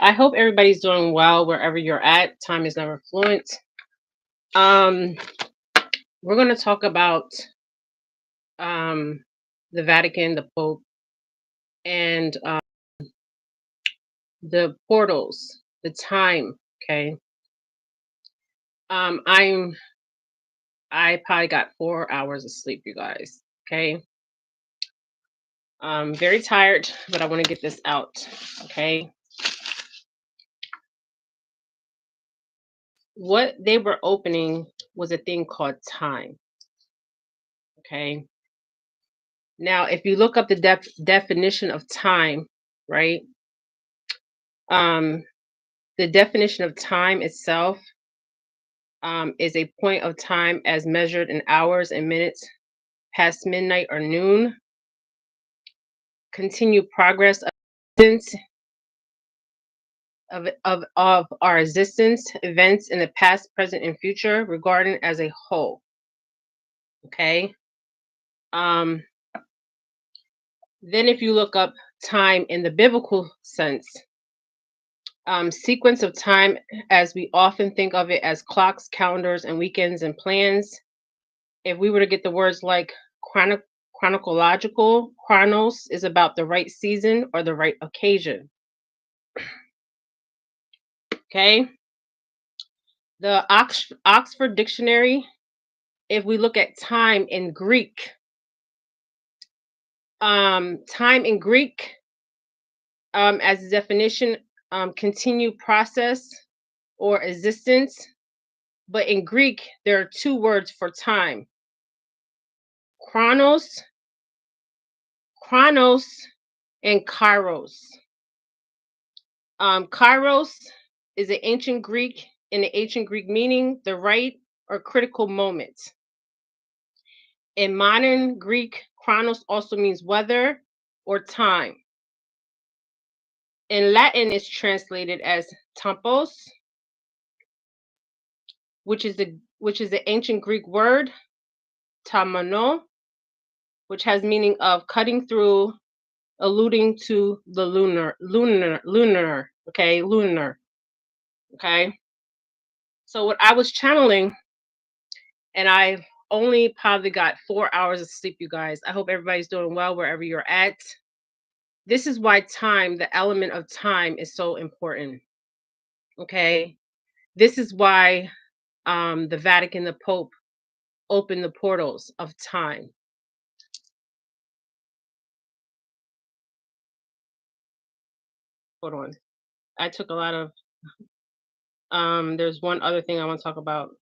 I hope everybody's doing well wherever you're at. Time is never fluent. Um, we're going to talk about um, the Vatican, the Pope, and the portals, the time. Okay. Um, I'm. I probably got 4 hours of sleep, you guys. Okay. I'm very tired, but I want to get this out. Okay. What they were opening was a thing called time. Okay. Now, if you look up the definition of time, right? Um, the definition of time itself is a point of time as measured in hours and minutes past midnight or noon. Continued progress of existence- of our existence, events in the past, present, and future, regarding as a whole. Okay. Um, then, if you look up time in the biblical sense, sequence of time as we often think of it as clocks, calendars, and weekends and plans. If we were to get the words like chronological, chronos is about the right season or the right occasion. Okay. The Oxford Dictionary, if we look at time in Greek, time in Greek, as a definition, continued process or existence. But in Greek, there are two words for time: chronos, chronos, and kairos. Kairos is an ancient Greek, in the ancient Greek meaning the right or critical moment. In modern Greek, chronos also means weather or time. In Latin, it's translated as tempos, which is the ancient Greek word tamano, which has meaning of cutting through, alluding to the lunar. Okay, lunar. Okay. So what I was channeling, and I only probably got 4 hours of sleep, you guys. I hope everybody's doing well wherever you're at. This is why time, the element of time, is so important. Okay. This is why the Vatican, the Pope, opened the portals of time. Hold on. I took a lot of there's one other thing I want to talk about.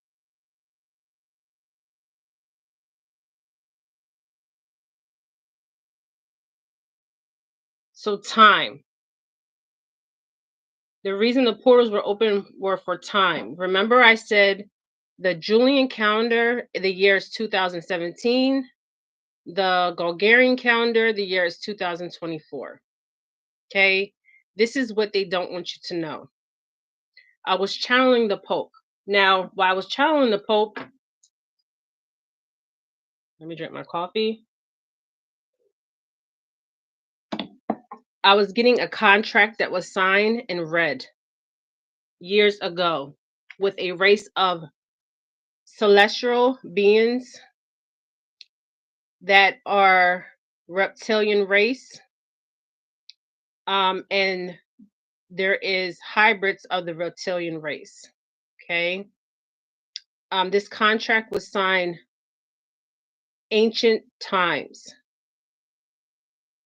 So time. The reason the portals were open were for time. Remember, I said the Julian calendar, the year is 2017. The Bulgarian calendar, the year is 2024. Okay. This is what they don't want you to know. I was channeling the Pope. Now, while I was channeling the Pope, let me drink my coffee. I was getting a contract that was signed and read years ago with a race of celestial beings that are reptilian race, and there is hybrids of the reptilian race. Okay. This contract was signed ancient times.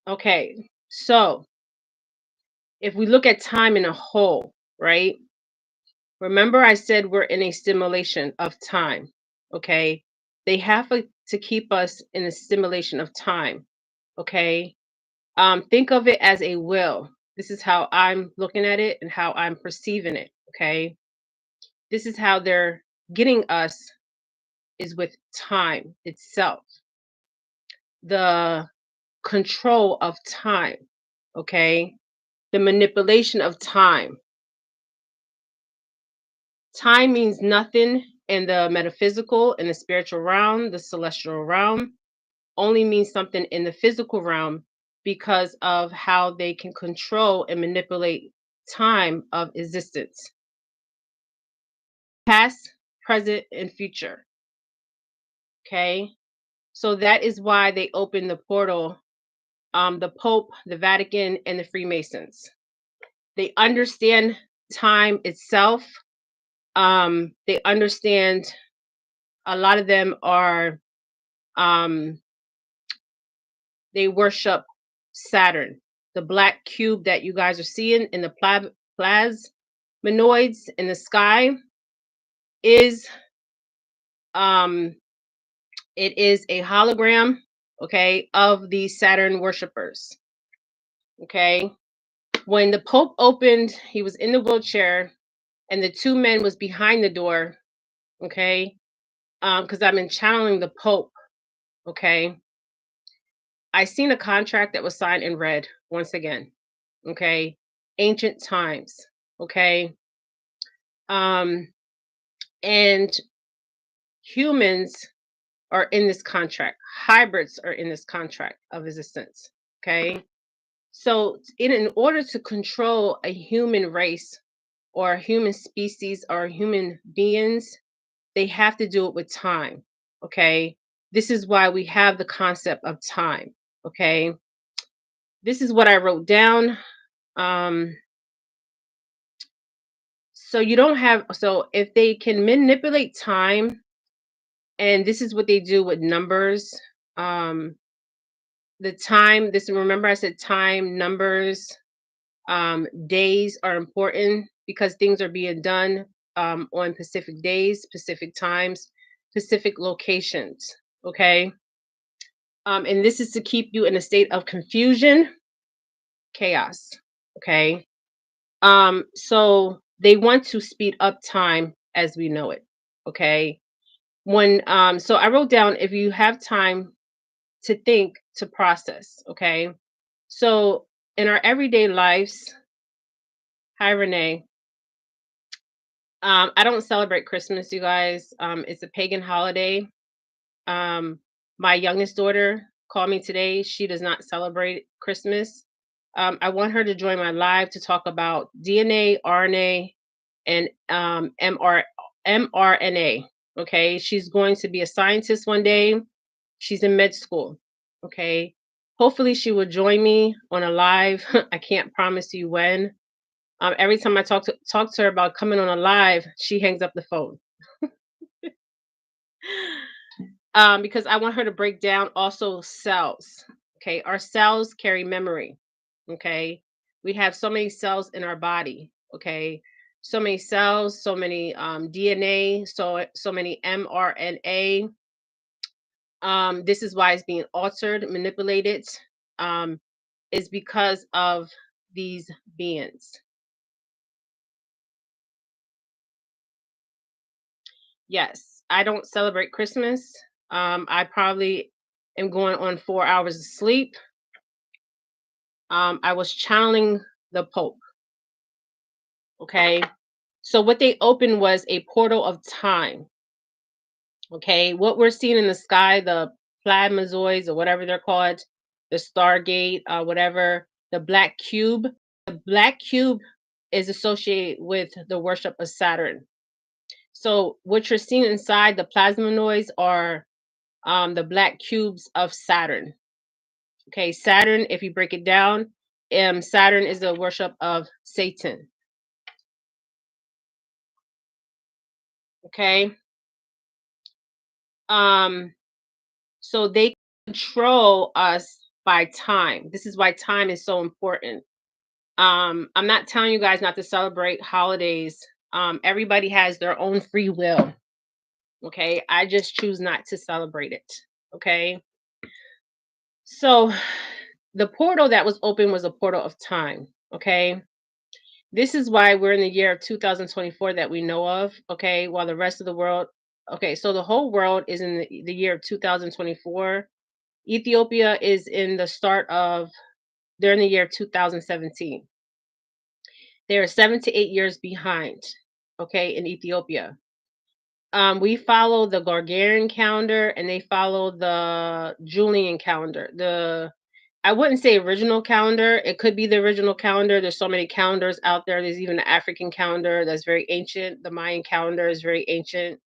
Okay, so if we look at time in a whole, right? Remember, I said we're in a simulation of time. Okay, they have to keep us in a simulation of time. Okay, think of it as a will. This is how I'm looking at it and how I'm perceiving it. Okay, this is how they're getting us, is with time itself, the control of time. Okay, the manipulation of time. Time means nothing in the metaphysical, in the spiritual realm, the celestial realm, only means something in the physical realm because of how they can control and manipulate time of existence, past, present, and future. Okay. So that is why they opened the portal, the Pope, the Vatican, and the Freemasons. They understand time itself. They understand, a lot of them are, um, they worship Saturn, the black cube that you guys are seeing in the plasminoids in the sky is, um, it is a hologram, okay, of the Saturn worshippers. Okay. When the Pope opened, he was in the wheelchair and the two men was behind the door, okay? Because I've been channeling the Pope, okay? I seen a contract that was signed in red once again, okay? Ancient times, okay? Um, and humans are in this contract. Hybrids are in this contract of existence, okay? So, in order to control a human race or a human species or human beings, they have to do it with time. Okay. This is why we have the concept of time. Okay. This is what I wrote down. Um, so you don't have, so if they can manipulate time, and this is what they do with numbers, um, the time, this, remember I said time, numbers, days are important because things are being done, on Pacific days, Pacific times, Pacific locations. Okay. And this is to keep you in a state of confusion, chaos. Okay. So they want to speed up time as we know it. Okay. So I wrote down, if you have time to think, to process. Okay. So in our everyday lives, hi Renee. I don't celebrate Christmas, you guys. It's a pagan holiday. Um, my youngest daughter called me today. She does not celebrate Christmas. I want her to join my live to talk about DNA, RNA, and mRNA. Okay, she's going to be a scientist one day. She's in med school. Okay, hopefully she will join me on a live. I can't promise you when. Every time I talk to her about coming on a live, she hangs up the phone. Because I want her to break down also cells. Okay, our cells carry memory. Okay, we have so many cells in our body. Okay, so many cells, so many DNA, so many mRNA. This is why it's being altered, manipulated. Um, is because of these beings. Yes, I don't celebrate Christmas. I probably am going on 4 hours of sleep. I was channeling the Pope. Okay. So what they opened was a portal of time. Okay. What we're seeing in the sky, the plasmazoids or whatever they're called, the Stargate, whatever, the black cube is associated with the worship of Saturn. So what you're seeing inside the plasminoids are, the black cubes of Saturn. Okay. Saturn, if you break it down, Saturn is the worship of Satan. Okay. Um, so they control us by time. This is why time is so important. I'm not telling you guys not to celebrate holidays. Everybody has their own free will. Okay. I just choose not to celebrate it. Okay. So the portal that was open was a portal of time. Okay. This is why we're in the year of 2024 that we know of. Okay. While the rest of the world, okay. So the whole world is in the year of 2024. Ethiopia is in the start of, they're in the year 2017. They are 7 to 8 years behind, okay, in Ethiopia. We follow the Gregorian calendar and they follow the Julian calendar. I wouldn't say original calendar. It could be the original calendar. There's so many calendars out there. There's even an African calendar that's very ancient. The Mayan calendar is very ancient.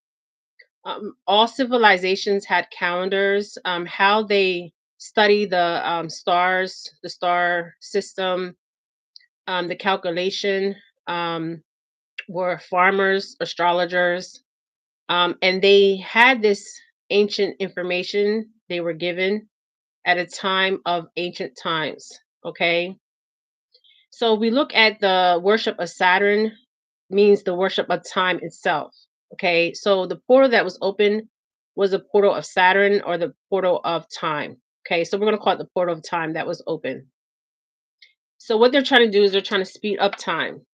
All civilizations had calendars. How they study the stars, the star system, the calculation, um, were farmers, astrologers, and they had this ancient information they were given at a time of ancient times. Okay, so we look at the worship of Saturn means the worship of time itself. Okay, so the portal that was open was the portal of Saturn or the portal of time. Okay, so we're going to call it the portal of time that was open. So what they're trying to do is they're trying to speed up time.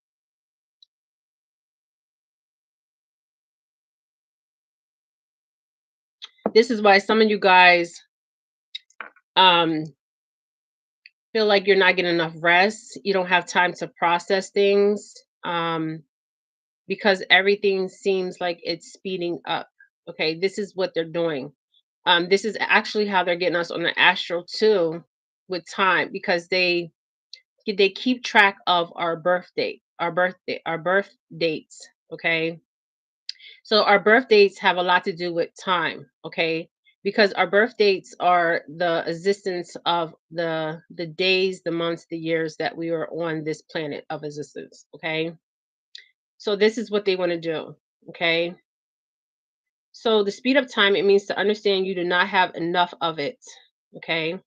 This is why some of you guys um feel like you're not getting enough rest. You don't have time to process things because everything seems like it's speeding up. Okay, this is what they're doing. This is actually how they're getting us on the astral too with time because they keep track of our our birth dates. Okay, so our birth dates have a lot to do with time. Okay, because our birth dates are the existence of the days, the months, the years that we are on this planet of existence. Okay, so this is what they want to do. Okay, so the speed of time, it means to understand you do not have enough of it. Okay,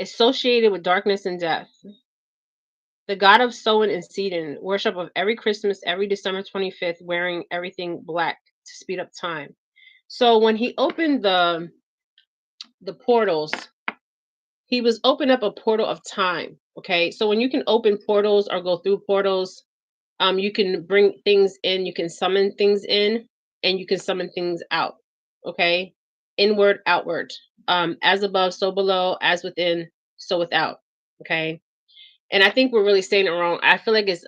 associated with darkness and death. The god of sowing and seeding, worship of every Christmas, every December 25th, wearing everything black to speed up time. So when he opened the portals, he was opening up a portal of time. Okay. So when you can open portals or go through portals, you can bring things in, you can summon things in, and you can summon things out. Okay. Inward, outward. As above, so below, as within, so without. Okay. And I think we're really saying it wrong. I feel like it's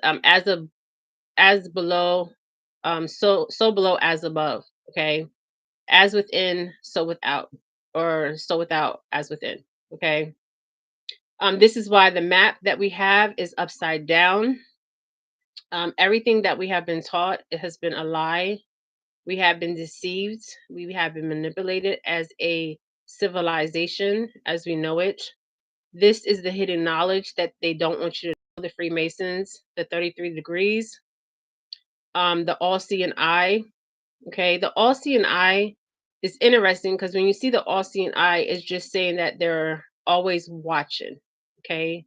as below, so below as above. Okay. As within, so without, or so without as within. Okay. This is why the map that we have is upside down. Everything that we have been taught, it has been a lie. We have been deceived. We have been manipulated as a civilization as we know it. This is the hidden knowledge that they don't want you to know. The Freemasons, the 33 degrees, the all seeing eye. Okay, the all seeing eye is interesting because when you see the all seeing eye, it's just saying that they're always watching. Okay,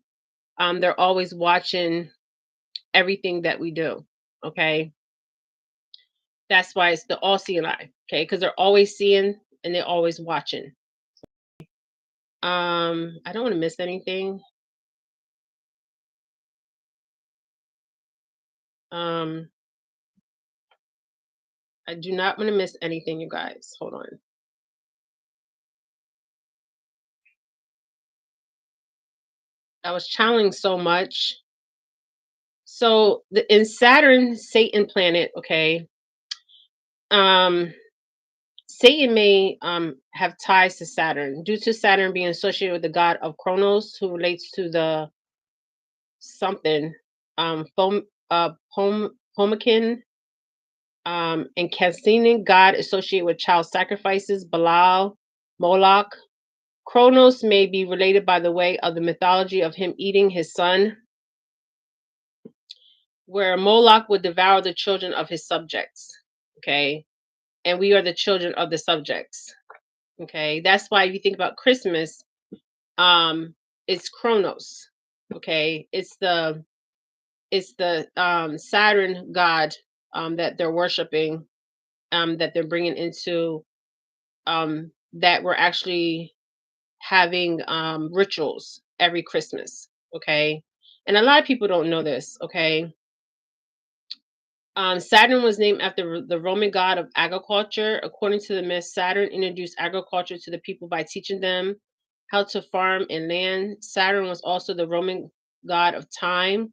they're always watching everything that we do. Okay, that's why it's the all seeing eye. Okay, because they're always seeing and they're always watching. I don't want to miss anything. Um, I do not want to miss anything, you guys. Hold on. I was channeling so much. So in Saturn, Satan planet, okay, um, Satan may have ties to Saturn due to Saturn being associated with the god of Kronos, who relates to the something, Pomakin, and Cassinian, god associated with child sacrifices, Belial, Moloch. Kronos may be related by the way of the mythology of him eating his son, where Moloch would devour the children of his subjects. Okay. And we are the children of the subjects. Okay. That's why if you think about Christmas, it's Kronos. Okay. It's the Saturn god that they're worshiping, that they're bringing into, that we're actually having rituals every Christmas. Okay. And a lot of people don't know this. Okay. Saturn was named after the Roman god of agriculture. According to the myth, Saturn introduced agriculture to the people by teaching them how to farm and land. Saturn was also the Roman god of time,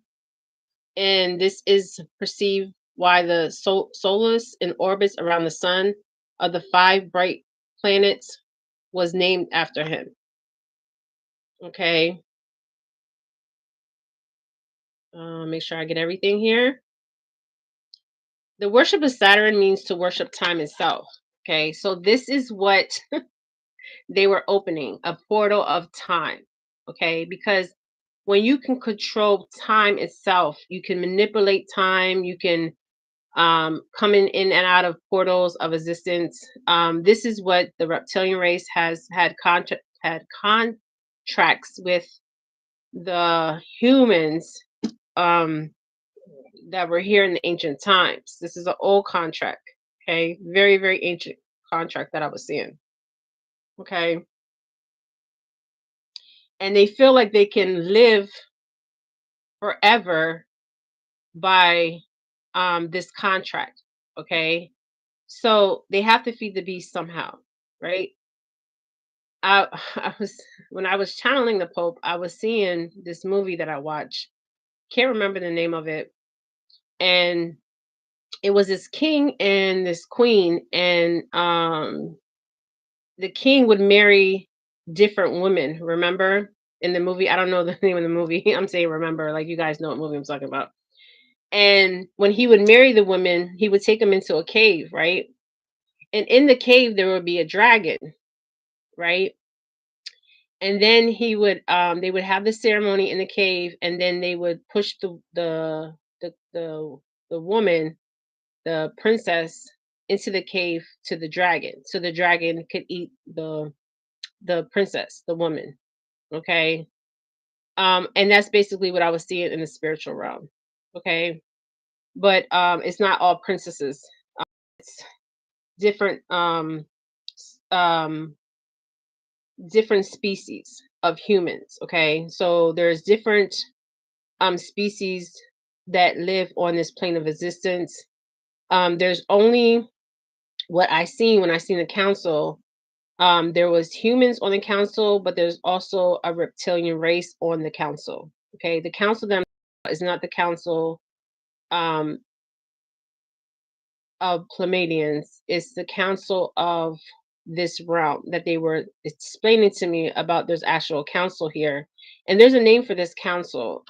and this is perceived why the Solus in orbits around the sun of the five bright planets was named after him. Okay. Make sure I get everything here. The worship of Saturn means to worship time itself. Okay. So this is what they were opening, a portal of time. Okay. Because when you can control time itself, you can manipulate time, you can coming in and out of portals of existence. This is what the reptilian race has had contracts with the humans um, that were here in the ancient times. This is an old contract. Okay, very very ancient contract that I was seeing. Okay, and they feel like they can live forever by this contract. Okay, so they have to feed the beast somehow, right? I was when I was channeling the Pope, I was seeing this movie that I watched. Can't remember the name of it, and it was this king and this queen, and the king would marry different women. Remember in the movie? I don't know the name of the movie. I'm saying remember, like you guys know what movie I'm talking about. And when he would marry the women, he would take them into a cave, right? And in the cave there would be a dragon, right? And then they would have the ceremony in the cave, and then they would push the woman, the princess, into the cave to the dragon, so the dragon could eat the princess, the woman. Okay. And that's basically what I was seeing in the spiritual realm. Okay. But it's not all princesses. It's different um different species of humans. Okay. So there's different species that live on this plane of existence. There's only what I seen when I seen the council. There was humans on the council, but there's also a reptilian race on the council. Okay, the council them is not the council um, of Pleiadians. It's the council of this realm that they were explaining to me about. There's actual council here, and there's a name for this council.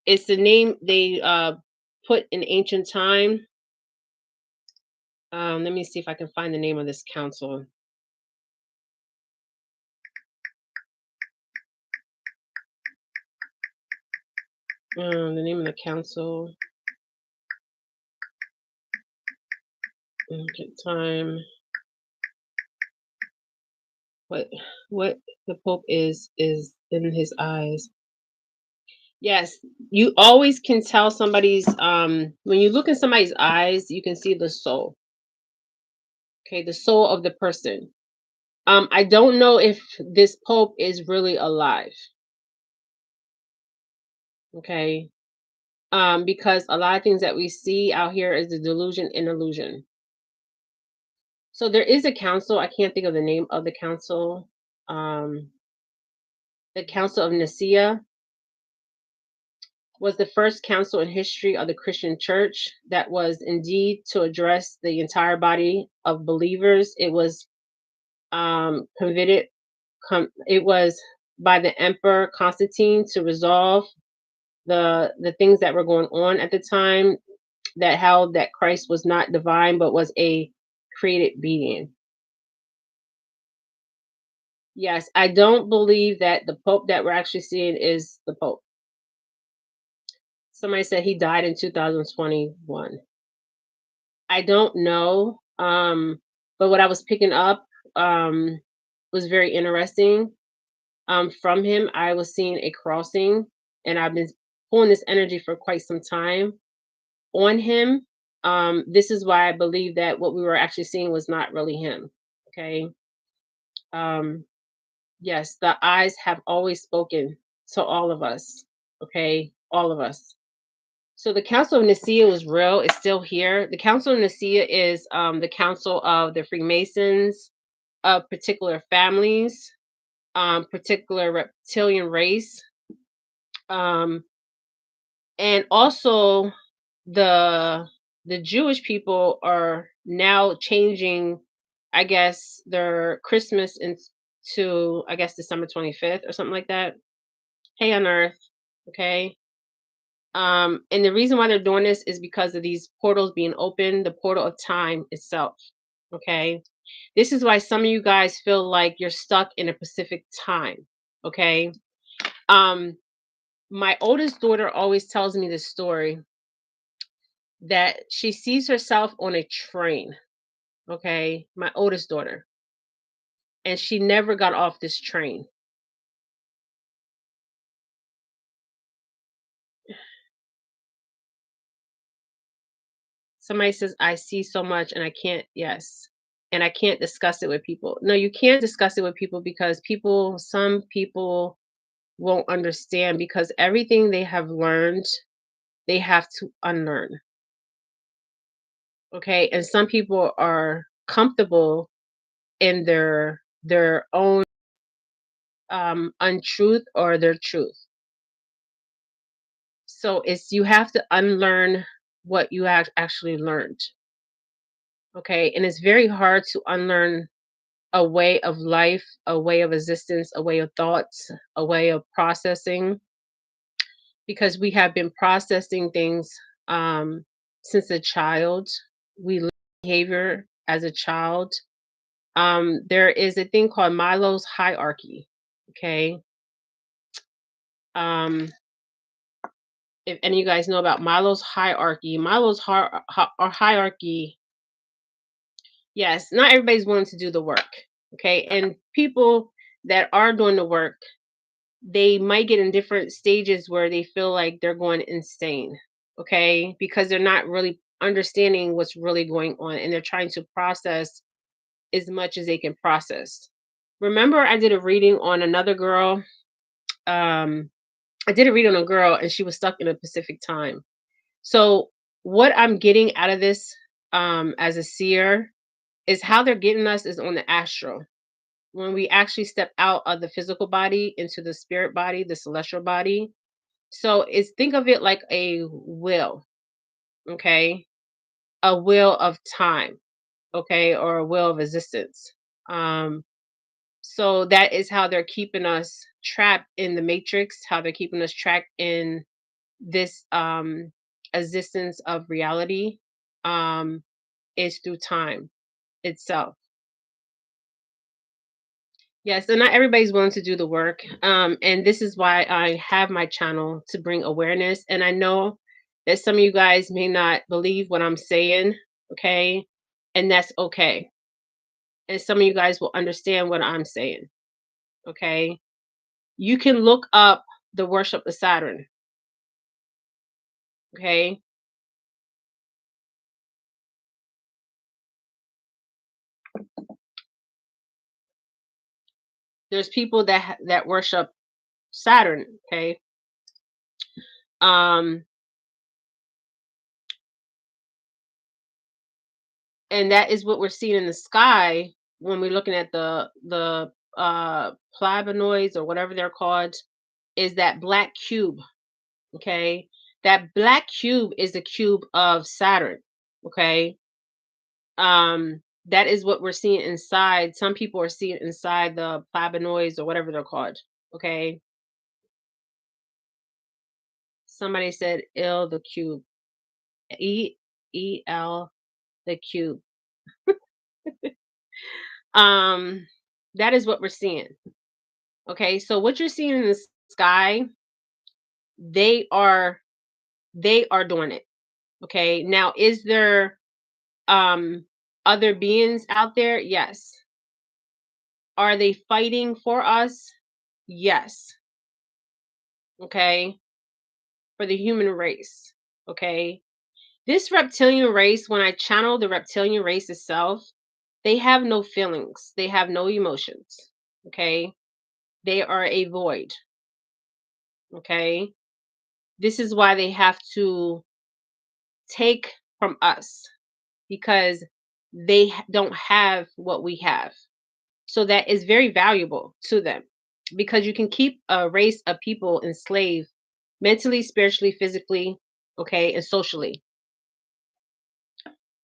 It's the name they put in ancient time. Let me see if I can find the name of this council. The name of the council. Ancient time. What what the Pope is in his eyes. Yes, you always can tell somebody's when you look in somebody's eyes, you can see the soul. Okay, the soul of the person. I don't know if this Pope is really alive. Okay. Because a lot of things that we see out here is the delusion and illusion. So there is a council. I can't think of the name of the council. The Council of Nicaea was the first council in history of the Christian church that was indeed to address the entire body of believers. It was convened. It was by the Emperor Constantine to resolve the things that were going on at the time, that held that Christ was not divine but was a created being. Yes, I don't believe that the Pope that we're actually seeing is the Pope. Somebody said he died in 2021. I don't know. But what I was picking up was very interesting. From him, I was seeing a crossing, and I've been pulling this energy for quite some time on him. This is why I believe that what we were actually seeing was not really him. Okay. Um, yes, the eyes have always spoken to all of us. Okay, all of us. So the Council of Nicaea was real. It's still here. The Council of Nicaea is the council of the Freemasons, of particular families, particular reptilian race, um, and also the the Jewish people are now changing, I guess, their Christmas and to, I guess, December 25th or something like that. Hey on Earth. Okay. And the reason why they're doing this is because of these portals being open, the portal of time itself. Okay. This is why some of you guys feel like you're stuck in a specific time. Okay. Um, my oldest daughter always tells me this story that she sees herself on a train. Okay. My oldest daughter. And she never got off this train. Somebody says, I see so much and I can't, yes. And I can't discuss it with people. No, you can't discuss it with people because some people won't understand because everything they have learned, they have to unlearn. Okay. And some people are comfortable in their own untruth or their truth. So it's you have to unlearn what you have actually learned. Okay. And it's very hard to unlearn a way of life, a way of existence, a way of thoughts, a way of processing, because we have been processing things since a child. We learn behavior as a child. There is a thing called Milo's hierarchy. Okay. Um, if any of you guys know about Milo's hierarchy, or hierarchy, yes, not everybody's willing to do the work. Okay. And people that are doing the work, they might get in different stages where they feel like they're going insane, okay? Because they're not really understanding what's really going on and they're trying to process as much as they can process. Remember, I did a reading on another girl. Um, I did a reading on a girl and she was stuck in a Pacific time. So, what I'm getting out of this as a seer is how they're getting us is on the astral when we actually step out of the physical body into the spirit body, the celestial body. So it's think of it like a will, okay? A will of time, okay, or a will of existence. Um, so that is how they're keeping us trapped in the matrix, how they're keeping us trapped in this existence of reality is through time itself. Yeah, so not everybody's willing to do the work. And this is why I have my channel to bring awareness. And I know that some of you guys may not believe what I'm saying, okay? And that's okay. And some of you guys will understand what I'm saying, okay? You can look up the worship of Saturn, okay? There's people that worship Saturn, okay? Um, and that is what we're seeing in the sky when we're looking at the flavonoids or whatever they're called, is that black cube, okay? That black cube is the cube of Saturn, okay? That is what we're seeing inside. Some people are seeing inside the flavonoids or whatever they're called, okay? Somebody said ill the cube. E L the cube. Um that is what we're seeing. Okay? So what you're seeing in the sky, they are they are doing it. Okay? Now is there um other beings out there? Yes. Are they fighting for us? Yes. Okay. For the human race. Okay. This reptilian race, when I channel the reptilian race itself, they have no feelings. They have no emotions. Okay. They are a void. Okay. This is why they have to take from us because don't have what we have. So that is very valuable to them because you can keep a race of people enslaved mentally, spiritually, physically, okay, and socially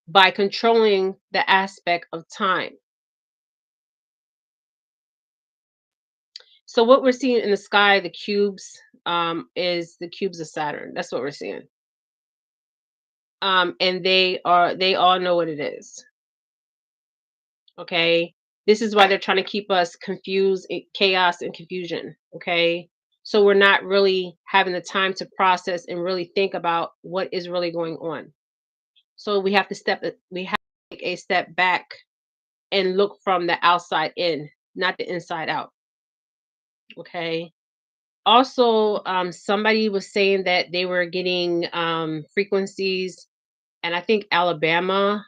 by controlling the aspect of time. So what we're seeing in the sky, the cubes, is the cubes of Saturn. That's what we're seeing. And they all know what it is. Okay. This is why they're trying to keep us confused, chaos and confusion. Okay. So we're not really having the time to process and really think about what is really going on. So we have to take a step back and look from the outside in, not the inside out. Okay. Also, somebody was saying that they were getting frequencies, and I think Alabama,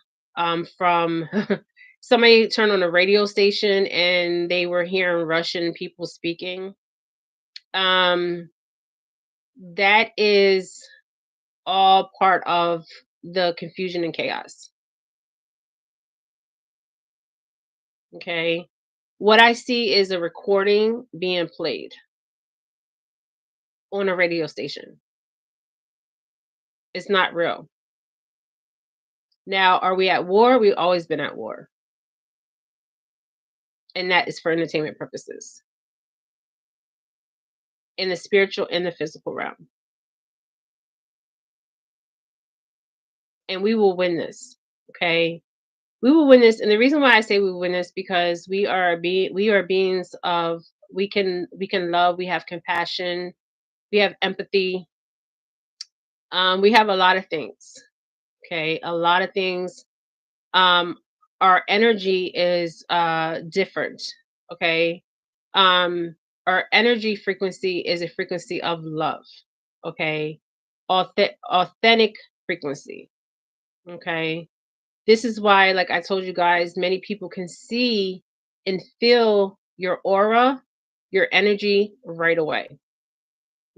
from somebody turned on a radio station and they were hearing Russian people speaking. Um, that is all part of the confusion and chaos. Okay. What I see is a recording being played on a radio station. It's not real. Now, are we at war? We've always been at war, and that is for entertainment purposes in the spiritual and the physical realm. And we will win this. Okay. We will win this. And the reason why I say we will win this because we are beings of we can love, we have compassion, we have empathy. We have a lot of things. Okay. A lot of things. Um our energy is different. Okay. Um our energy frequency is a frequency of love. Okay. Authentic frequency. Okay. This is why, like I told you guys, many people can see and feel your aura, your energy right away.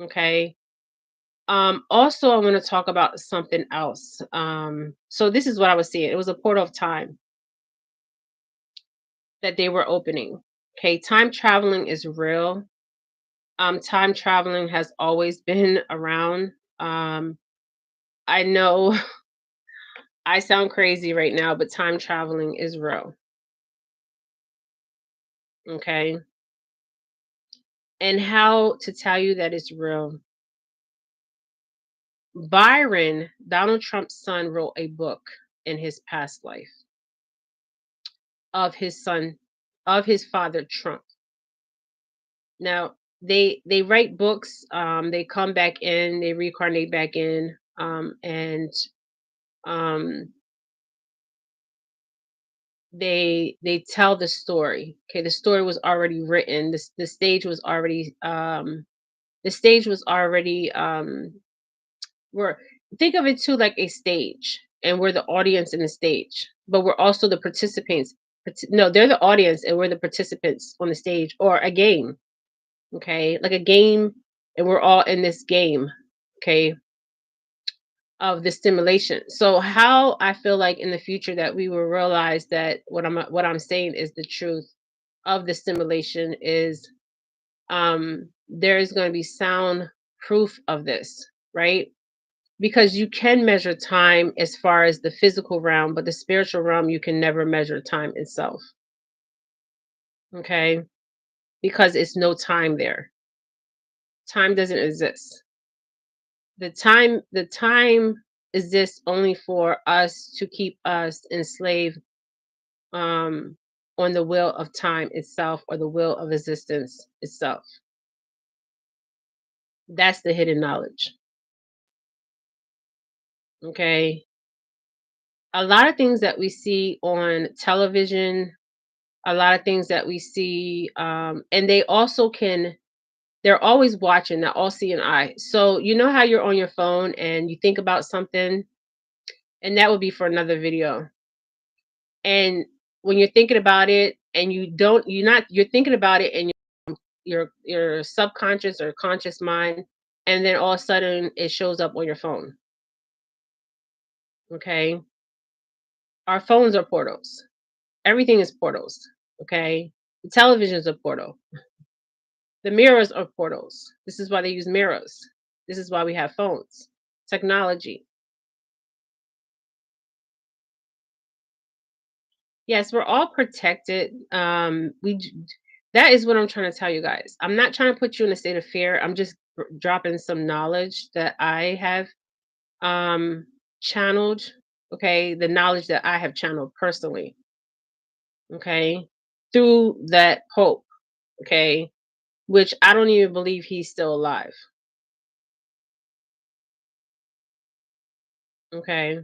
Okay. Also, I want to talk about something else. So this is what I was seeing. It was a portal of time that they were opening. Okay, time traveling is real. Time traveling has always been around. I know I sound crazy right now, but time traveling is real. Okay. And how to tell you that it's real. Byron, Donald Trump's son, wrote a book in his past life of his son, of his father Trump. Now they write books, they come back in, they reincarnate back in, and um they tell the story. Okay, the story was already written. The stage was already the stage was already we're think of it too like a stage, and we're the audience in the stage, but we're also the participants. No, they're the audience, and we're the participants on the stage, or a game. Okay, like a game, and we're all in this game. Okay, of the stimulation. So how I feel like in the future that we will realize that what I'm saying is the truth of the stimulation is there is going to be sound proof of this, right? Because you can measure time as far as the physical realm, but the spiritual realm, you can never measure time itself. Okay. Because it's no time there. Time doesn't exist. The time exists only for us to keep us enslaved um on the will of time itself or the will of existence itself. That's the hidden knowledge. Okay. A lot of things that we see on television, a lot of things that we see, and they also can they're always watching, they're all seeing eye. So you know how you're on your phone and you think about something, and that would be for another video. And when you're thinking about it and you're thinking about it in your subconscious or conscious mind, and then all of a sudden it shows up on your phone. Okay. Our phones are portals. Everything is portals. Okay. The television is a portal. The mirrors are portals. This is why they use mirrors. This is why we have phones. Technology. Yes, we're all protected. That is what I'm trying to tell you guys. I'm not trying to put you in a state of fear. I'm just dropping some knowledge that I have um channeled, okay? The knowledge that I have channeled personally, okay? Through that pope, okay? Which I don't even believe he's still alive, okay?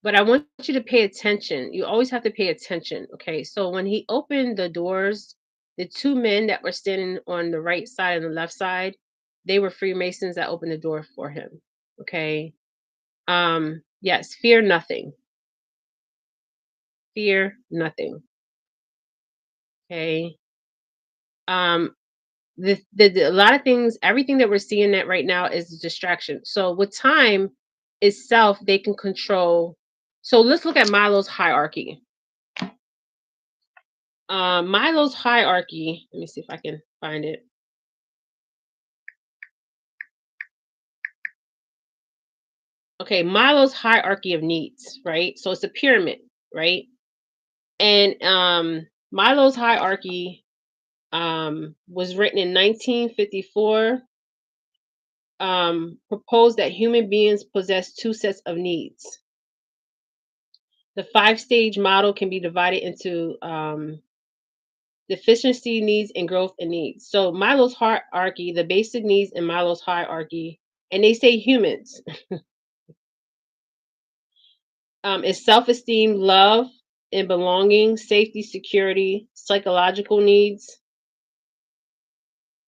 But I want you to pay attention. You always have to pay attention, okay? So when he opened the doors, the two men that were standing on the right side and the left side, they were Freemasons that opened the door for him, okay? Yes, fear nothing. Fear nothing, okay? Um, a lot of things, everything that we're seeing that right now is a distraction. So with time itself, they can control. So let's look at Milo's hierarchy. Milo's hierarchy. Let me see if I can find it. Okay, Milo's hierarchy of needs, right? So it's a pyramid, right? And Milo's hierarchy was written in 1954. Proposed that human beings possess two sets of needs. The five-stage model can be divided into deficiency needs and growth and needs. So Milo's hierarchy, the basic needs in Milo's hierarchy, and they say humans, is self-esteem, love and belonging, safety, security, psychological needs,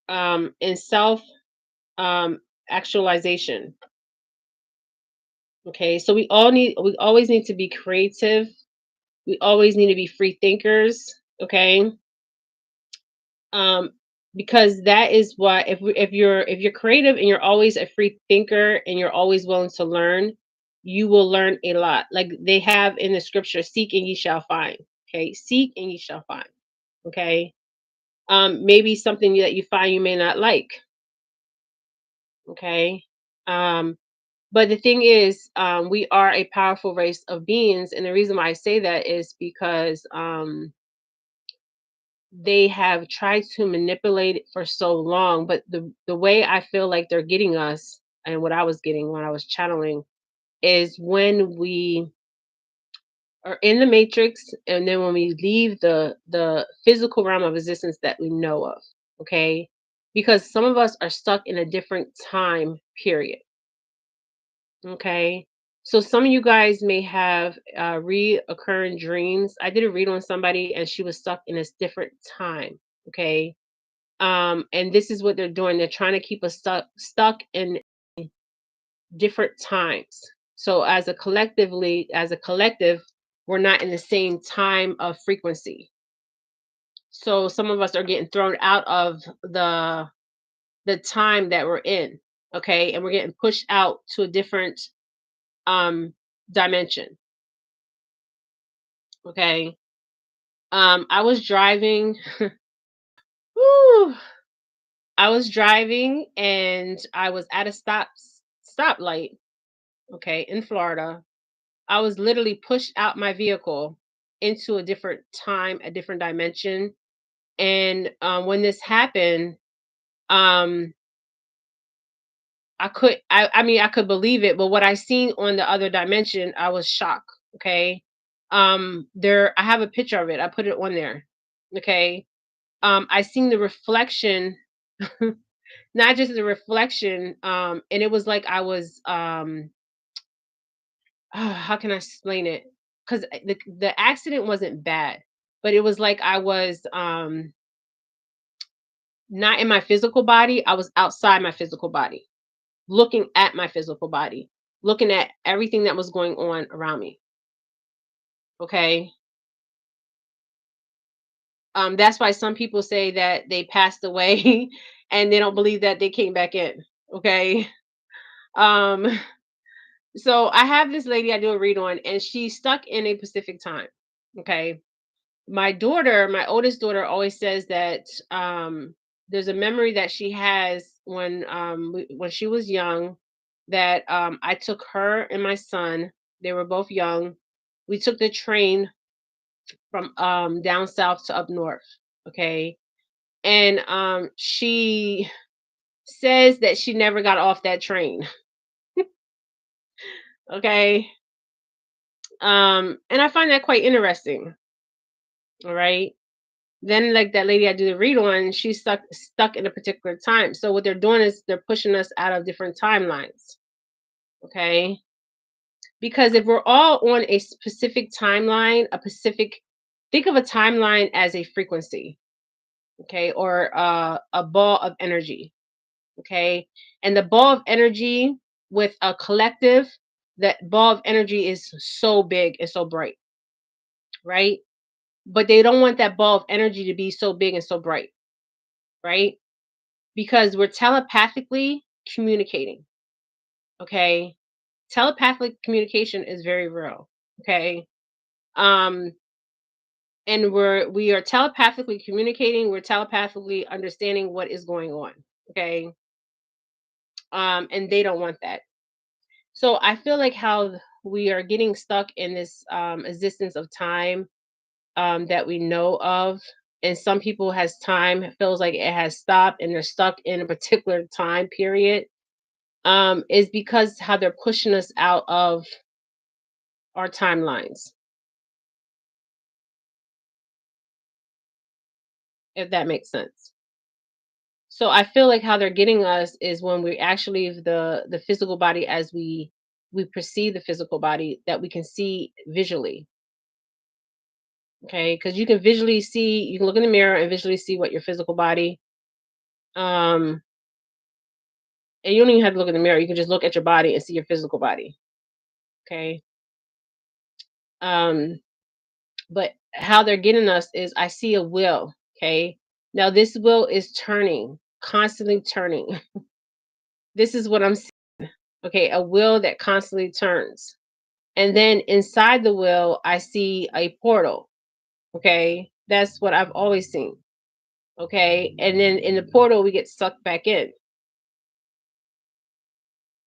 and self um, actualization. Okay, so we always need to be creative. We always need to be free thinkers. Okay, um, because that is what if you're creative and you're always a free thinker and you're always willing to learn, you will learn a lot. Like they have in the scripture, seek and ye shall find. Okay, seek and ye shall find. Okay, maybe something that you find you may not like. Okay, um, but the thing is, we are a powerful race of beings, and the reason why I say that is because they have tried to manipulate it for so long. But the way I feel like they're getting us, and what I was getting when I was channeling, is when we are in the matrix, and then when we leave the physical realm of existence that we know of. Okay, because some of us are stuck in a different time period. Okay. So some of you guys may have reoccurring dreams. I did a read on somebody and she was stuck in this different time. Okay. And this is what they're doing. They're trying to keep us stuck in different times. So as a collective, we're not in the same time of frequency. So some of us are getting thrown out of the time that we're in. Okay. And we're getting pushed out to a different um dimension. Okay. I was driving. Whew, I was driving and I was at a stoplight, okay, in Florida. I was literally pushed out my vehicle into a different time, a different dimension. And when this happened, um, I mean, I could believe it, but what I seen on the other dimension, I was shocked. Okay. I have a picture of it. I put it on there. Okay. I seen the reflection, not just the reflection, and it was like I was, how can I explain it? Because the accident wasn't bad, but it was like I was not in my physical body. I was outside my physical body, looking at my physical body, looking at everything that was going on around me. Okay. That's why some people say that they passed away and they don't believe that they came back in. Okay. Um, So I have this lady I do a read on, and she's stuck in a Pacific time. Okay. My oldest daughter, always says that there's a memory that she has when she was young that I took her and my son. They were both young. We took the train from down south to up north. Okay. And she says that she never got off that train. Okay. And I find that quite interesting. All right. Then like that lady I do the read on, she's stuck in a particular time. So what they're doing is they're pushing us out of different timelines. Okay. Because if we're all on a specific timeline, think of a timeline as a frequency, okay, or a ball of energy, okay, and the ball of energy with a collective, that ball of energy is so big and so bright, right? But they don't want that ball of energy to be so big and so bright, right? Because we're telepathically communicating, okay? Telepathic communication is very real, okay? Um, and we are telepathically communicating, we're telepathically understanding what is going on, okay? And they don't want that. So I feel like how we are getting stuck in this existence of time that we know of, and some people has time feels like it has stopped and they're stuck in a particular time period, is because how they're pushing us out of our timelines, if that makes sense. So I feel like how they're getting us is when we actually leave the physical body as we perceive the physical body that we can see visually. Okay, because you can visually see, you can look in the mirror and visually see what your physical body. Um, and you don't even have to look in the mirror. You can just look at your body and see your physical body. Okay. Um, but how they're getting us is I see a wheel. Okay. Now this wheel is turning, constantly turning. This is what I'm seeing. Okay, a wheel that constantly turns. And then inside the wheel, I see a portal. Okay. That's what I've always seen. Okay. And then in the portal, we get sucked back in.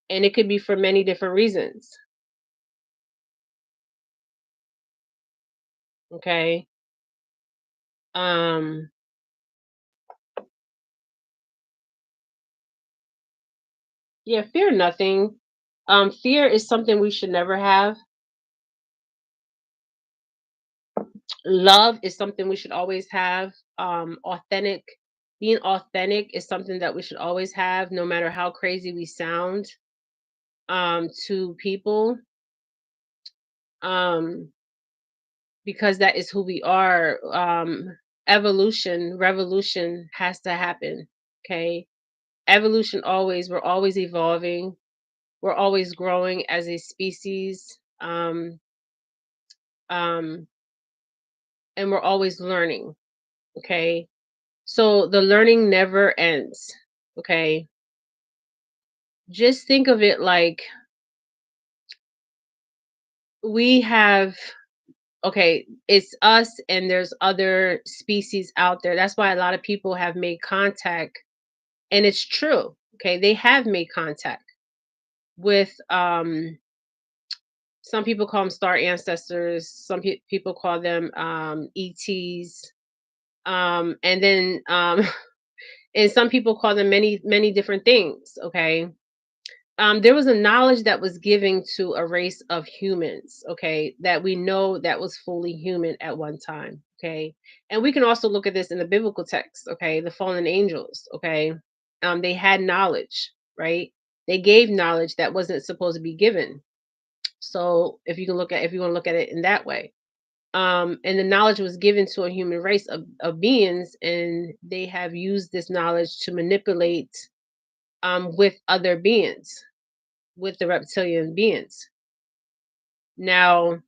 And it could be for many different reasons. Okay. Um, yeah, fear nothing. Fear is something we should never have. Love is something we should always have. Being authentic is something that we should always have, no matter how crazy we sound to people. Um, because that is who we are. Evolution, revolution has to happen. Okay. Evolution always, we're always evolving, we're always growing as a species. Um, and we're always learning. Okay. So the learning never ends. Okay. Just think of it like we have, okay, it's us and there's other species out there. That's why a lot of people have made contact. And it's true. Okay. They have made contact with, some people call them star ancestors. Some people call them ETs. And then and some people call them many different things. Okay. There was a knowledge that was given to a race of humans, okay, that we know that was fully human at one time, okay. And we can also look at this in the biblical text, okay, the fallen angels, okay. They had knowledge, right? They gave knowledge that wasn't supposed to be given. So if you want to look at it in that way, and the knowledge was given to a human race of beings, and they have used this knowledge to manipulate with other beings, with the reptilian beings. Now,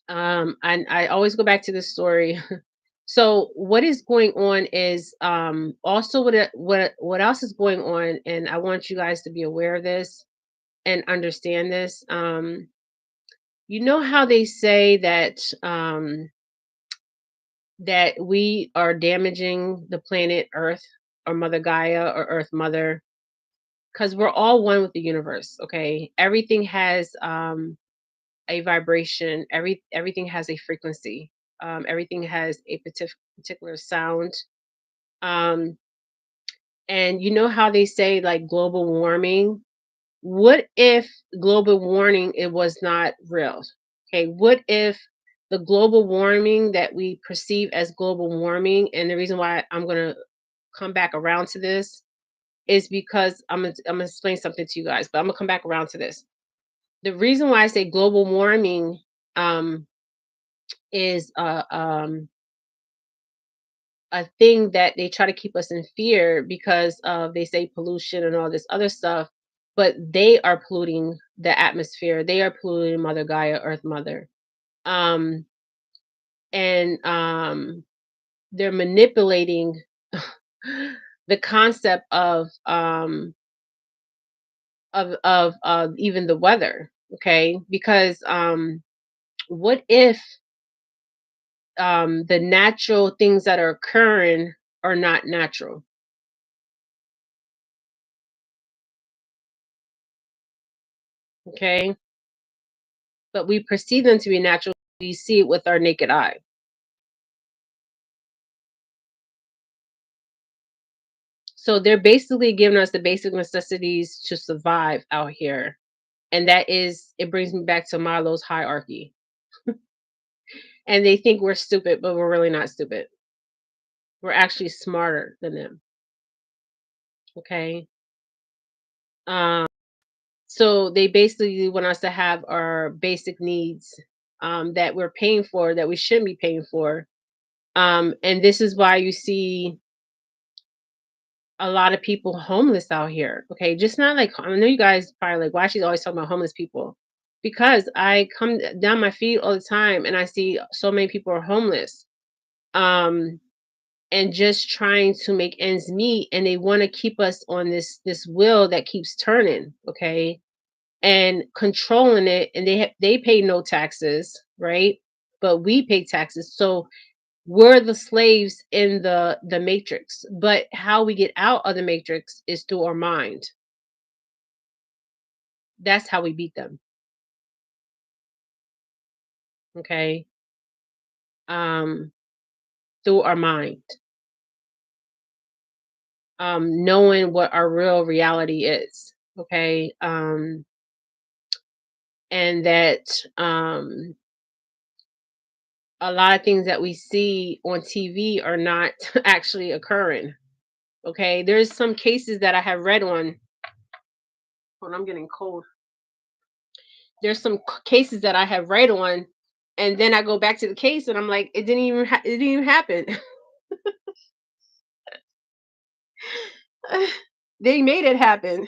and I always go back to this story. So what is going on is also what else is going on, and I want you guys to be aware of this and understand this. You know how they say that that we are damaging the planet Earth, or Mother Gaia, or Earth Mother, because we're all one with the universe. Okay, everything has a vibration. Everything has a frequency. Everything has a particular sound. Um, and you know how they say like global warming? What if global warming it was not real? Okay, what if the global warming that we perceive as global warming, and the reason why I'm gonna come back around to this is because I'm gonna explain something to you guys, but I'm gonna come back around to this. The reason why I say global warming um, is a thing that they try to keep us in fear because of they say pollution and all this other stuff, but they are polluting the atmosphere. They are polluting Mother Gaia, Earth Mother, um, and they're manipulating the concept of even the weather. Okay, because what if the natural things that are occurring are not natural? Okay, but we perceive them to be natural. We see it with our naked eye. So they're basically giving us the basic necessities to survive out here. And that is, it brings me back to Milo's hierarchy. And they think we're stupid, but we're really not stupid. We're actually smarter than them. Okay. Um, so they basically want us to have our basic needs that we're paying for, that we shouldn't be paying for. And this is why you see a lot of people homeless out here. Okay, just not like I know you guys probably like why she's always talking about homeless people, because I come down my feed all the time and I see so many people are homeless, um, and just trying to make ends meet, and they want to keep us on this wheel that keeps turning. Okay, and controlling it, and they pay no taxes, right? But we pay taxes, so we're the slaves in the matrix. But how we get out of the matrix is through our mind. That's how we beat them. Okay, um through our mind, knowing what our real reality is. Okay, and that a lot of things that we see on TV are not actually occurring. Okay, there's some cases that I have read on. When I'm getting cold, there's some cases that I have read on, and then I go back to the case, and I'm like, it didn't even happen. They made it happen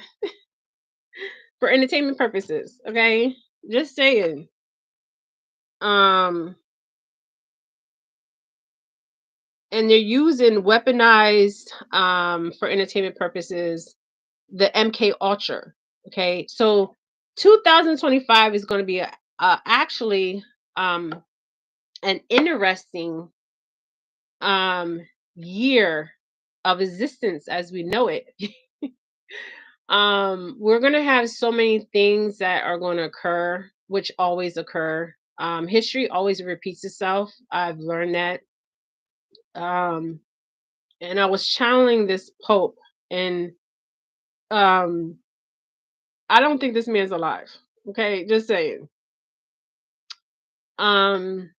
for entertainment purposes. Okay, just saying. Um, and they're using weaponized for entertainment purposes the MK Ultra. Okay, so 2025 is going to be actually um, an interesting um, year of existence as we know it. We're going to have so many things that are going to occur, which always occur. History always repeats itself. I've learned that. Um, and I was channeling this Pope, and um, I don't think this man's alive. Okay, just saying. Um,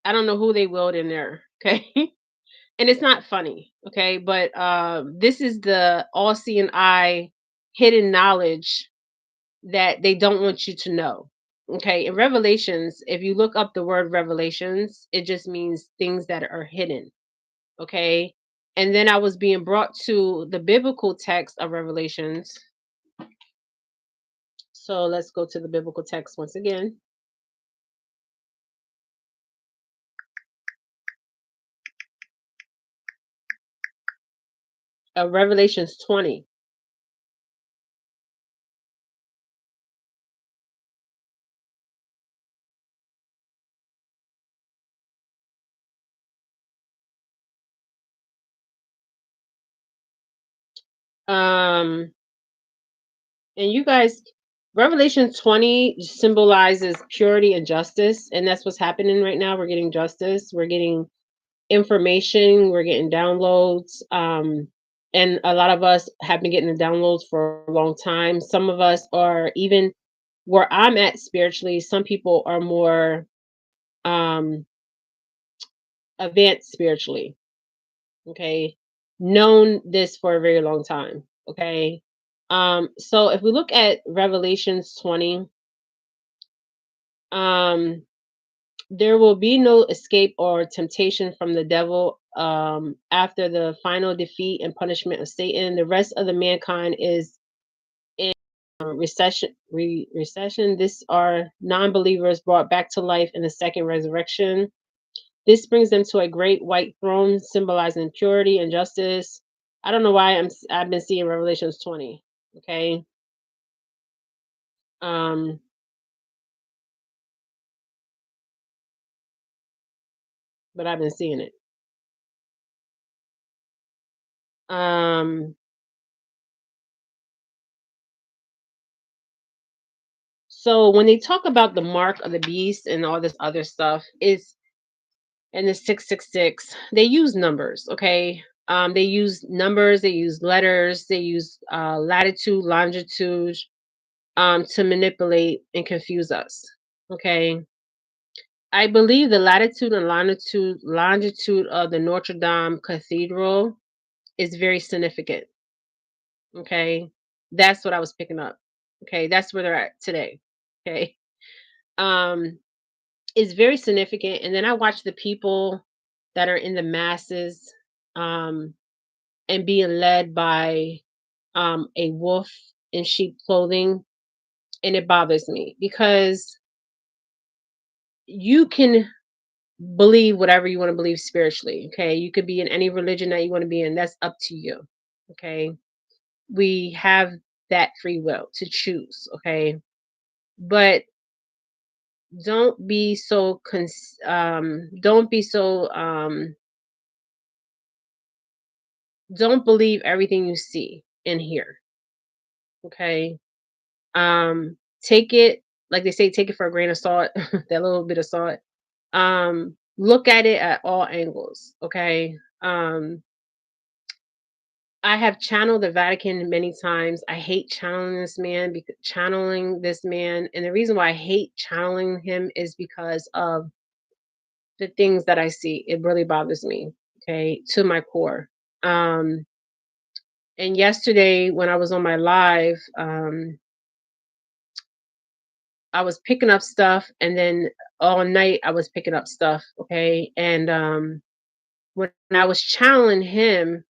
I don't know who they willed in there. Okay, and it's not funny. Okay, but this is the all-seeing eye, hidden knowledge that they don't want you to know. Okay, in Revelations, if you look up the word revelations, it just means things that are hidden. Okay, and then I was being brought to the biblical text of Revelations. So let's go to the biblical text once again. Revelations 20. Um, and you guys, Revelation 20 symbolizes purity and justice, and that's what's happening right now. We're getting justice, we're getting information, we're getting downloads. And a lot of us have been getting the downloads for a long time. Some of us are even where I'm at spiritually, some people are more um advanced spiritually, okay, known this for a very long time, okay. So if we look at Revelations 20, um there will be no escape or temptation from the devil after the final defeat and punishment of Satan. The rest of the mankind is in recession. This are non-believers brought back to life in the second resurrection. This brings them to a great white throne symbolizing purity and justice. I don't know why I've been seeing Revelations 20. Okay. Um, but I've been seeing it. Um, so when they talk about the mark of the beast and all this other stuff, is and the 666, they use numbers, okay? They use numbers, they use letters, they use latitude, longitude, to manipulate and confuse us. Okay. I believe the latitude and longitude of the Notre Dame Cathedral is very significant. Okay. That's what I was picking up. Okay. That's where they're at today. Okay. Um, it's very significant. And then I watch the people that are in the masses um and being led by a wolf in sheep clothing. And it bothers me because you can believe whatever you want to believe spiritually. Okay. You could be in any religion that you want to be in. That's up to you. Okay. We have that free will to choose. Okay. But don't be so don't believe everything you see and hear. Okay. Take it, like they say, take it for a grain of salt, that little bit of salt. Look at it at all angles. Okay. I have channeled the Vatican many times. I hate channeling this man, and the reason why I hate channeling him is because of the things that I see. It really bothers me, okay, to my core. Um, and yesterday when I was on my live, I was picking up stuff, and then all night I was picking up stuff, okay. And when I was channeling him,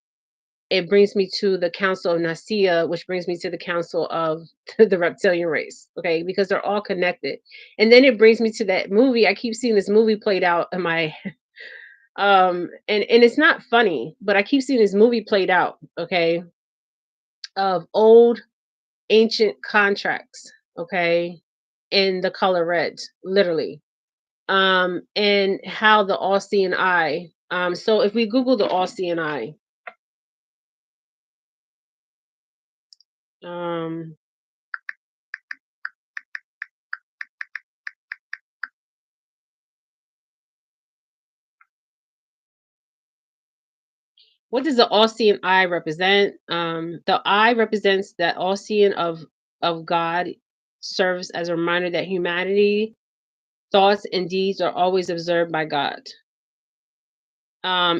it brings me to the Council of Nicaea, which brings me to the Council of the Reptilian race, okay, because they're all connected. And then it brings me to that movie. I keep seeing this movie played out in my and it's not funny, but I keep seeing this movie played out, okay, of old ancient contracts, okay, in the color red, literally. And how the all-seeing eye. So if we Google the all-seeing eye, um, what does the all-seeing eye represent? The eye represents that all-seeing of God, serves as a reminder that humanity, thoughts, and deeds are always observed by God.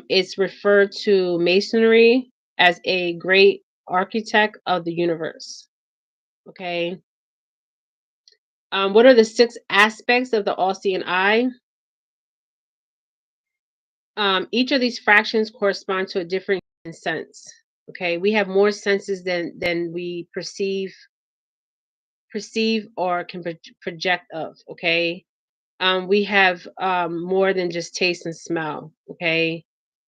It's referred to masonry as a great architect of the universe. Okay. What are the six aspects of the all-seeing eye? Each of these fractions correspond to a different sense. Okay, we have more senses than we perceive or can project of. Okay, we have more than just taste and smell. Okay,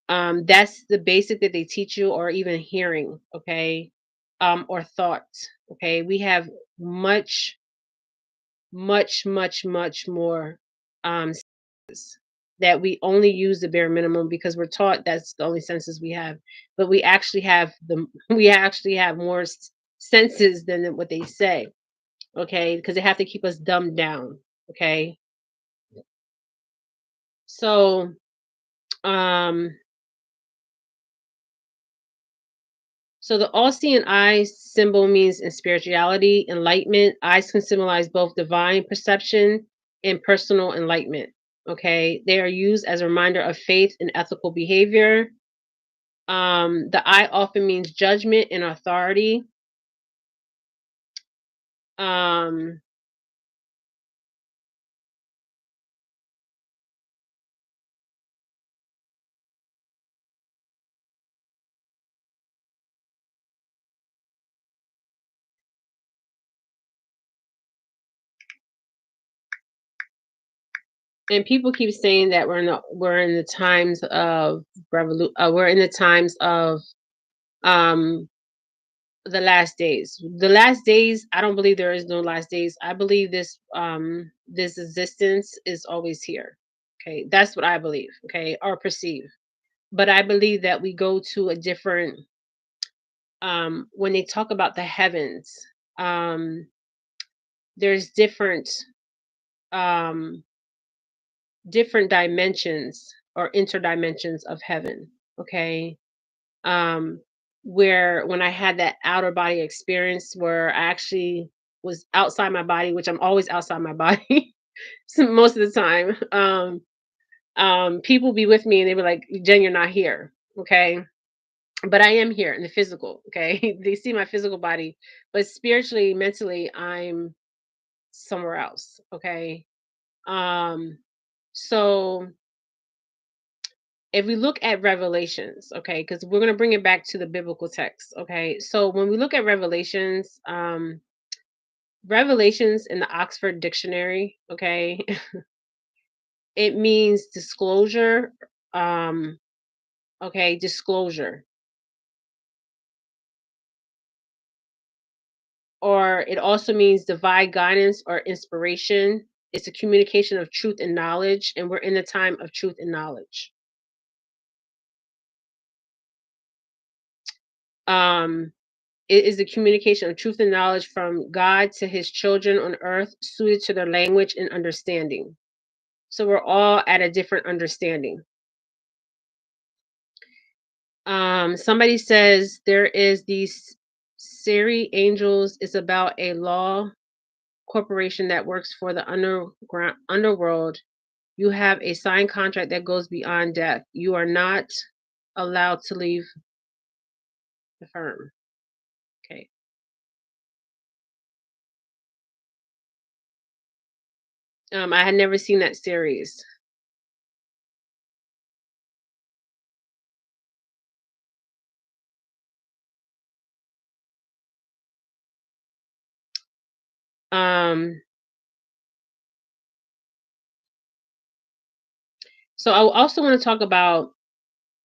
that's the basic that they teach you, or even hearing. Okay, or thoughts. Okay, we have much, much more um, that we only use the bare minimum because we're taught that's the only senses we have. But we actually have we actually have more senses than what they say. okay? Because they have to keep us dumbed down, okay? So, um, so the all-seeing eye symbol means in spirituality, enlightenment. Eyes can symbolize both divine perception and personal enlightenment. Okay, they are used as a reminder of faith and ethical behavior. The eye often means judgment and authority. Um, and people keep saying that we're in the times of we're in the times of um the last days. The last days, I don't believe there is no last days. I believe this existence is always here. Okay, that's what I believe, okay, or perceive. But I believe that we go to a different when they talk about the heavens, um there's um different dimensions or interdimensions of heaven, okay? um where when I had that outer body experience where I actually was outside my body, which I'm always outside my body so most of the time, people be with me and they be like, Jen, you're not here, okay? But I am here in the physical, okay? They see my physical body, but spiritually, mentally, I'm somewhere else, okay? um so if we look at revelations, okay, because we're going to bring it back to the biblical text, okay? So when we look at revelations, revelations in the Oxford Dictionary, okay, it means disclosure, um, okay, disclosure, or it also means divine guidance or inspiration. It's a communication of truth and knowledge, and we're in the time of truth and knowledge. Um, It is the communication of truth and knowledge from God to his children on earth, suited to their language and understanding. So we're all at a different understanding. Somebody says there is these Siri Angels is about a law corporation that works for the underworld. You have a signed contract that goes beyond death. You are not allowed to leave the firm. Okay. I had never seen that series. Um, so I also want to talk about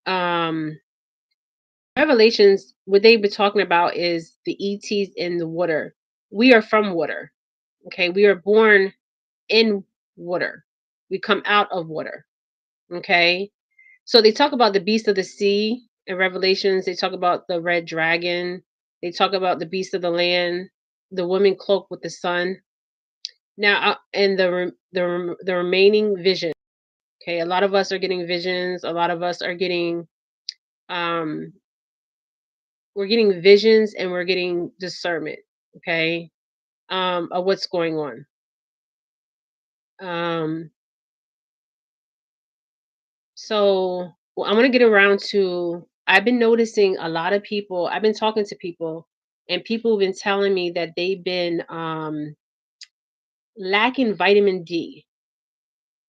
um revelations. What they've been talking about is the ETs in the water. We are from water. Okay, we are born in water. We come out of water. Okay, so they talk about the beast of the sea in Revelations. They talk about the red dragon. They talk about the beast of the land, the woman cloaked with the sun. Now, and the remaining vision. Okay, a lot of us are getting visions. A lot of us are getting um visions, and we're getting discernment, okay, of what's going on. um so well, I'm going to get around to, I've been noticing a lot of people, I've been talking to people, and people have been telling me that they've been lacking vitamin D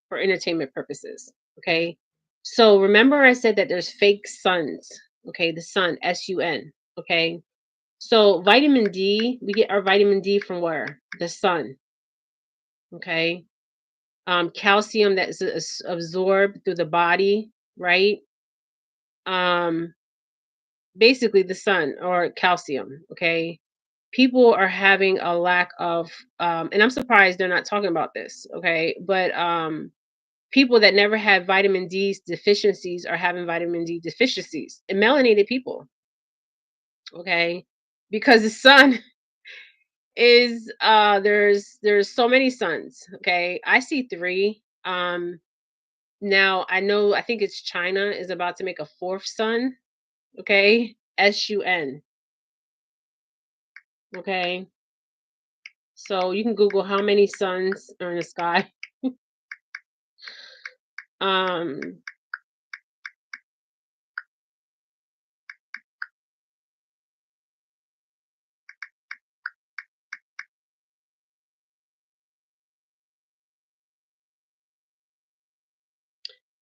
for entertainment purposes, okay? So remember I said that there's fake suns, okay? The sun, sun, okay? So vitamin D, we get our vitamin D from where? The sun, okay? Calcium that is absorbed through the body, right? Um, Basically the sun or calcium. Okay, people are having a lack of, and I'm surprised they're not talking about this. Okay, but people that never had vitamin D deficiencies are having vitamin D deficiencies, and melanated people. Okay, because the sun is there's so many suns. Okay, I see three. Now I think it's China is about to make a fourth sun. Okay, sun. Okay, so you can Google how many suns are in the sky. Um,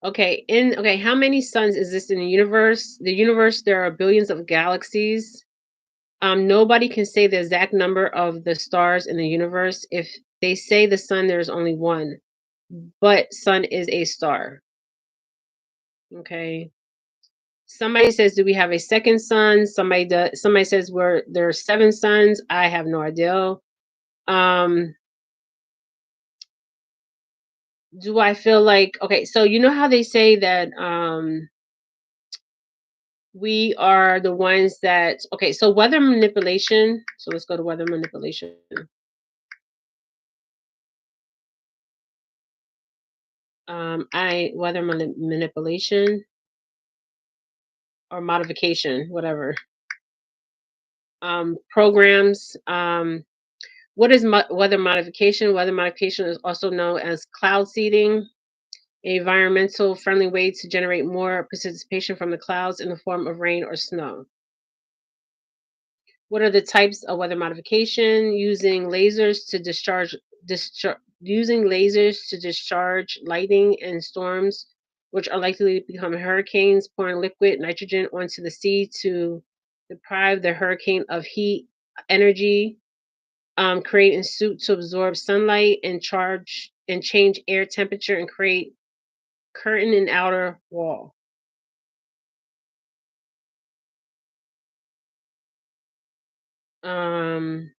okay, how many suns exist in the universe? The universe, there are billions of galaxies. Nobody can say the exact number of the stars in the universe. If they say the sun, there's only one, but sun is a star. Okay. Somebody says, "Do we have a second sun?" Somebody does. Somebody says, "We're there are seven suns." I have no idea. Um, do I feel like okay? So you know how they say that we are the ones that okay? So weather manipulation. So let's go to weather manipulation. I weather manipulation or modification, whatever. Programs. What is weather modification? Weather modification is also known as cloud seeding, a environmental friendly way to generate more precipitation from the clouds in the form of rain or snow. What are the types of weather modification? Using lasers to discharge lightning and storms, which are likely to become hurricanes, pouring liquid nitrogen onto the sea to deprive the hurricane of heat, energy, create a suit to absorb sunlight and charge and change air temperature and create curtain and outer wall. Um,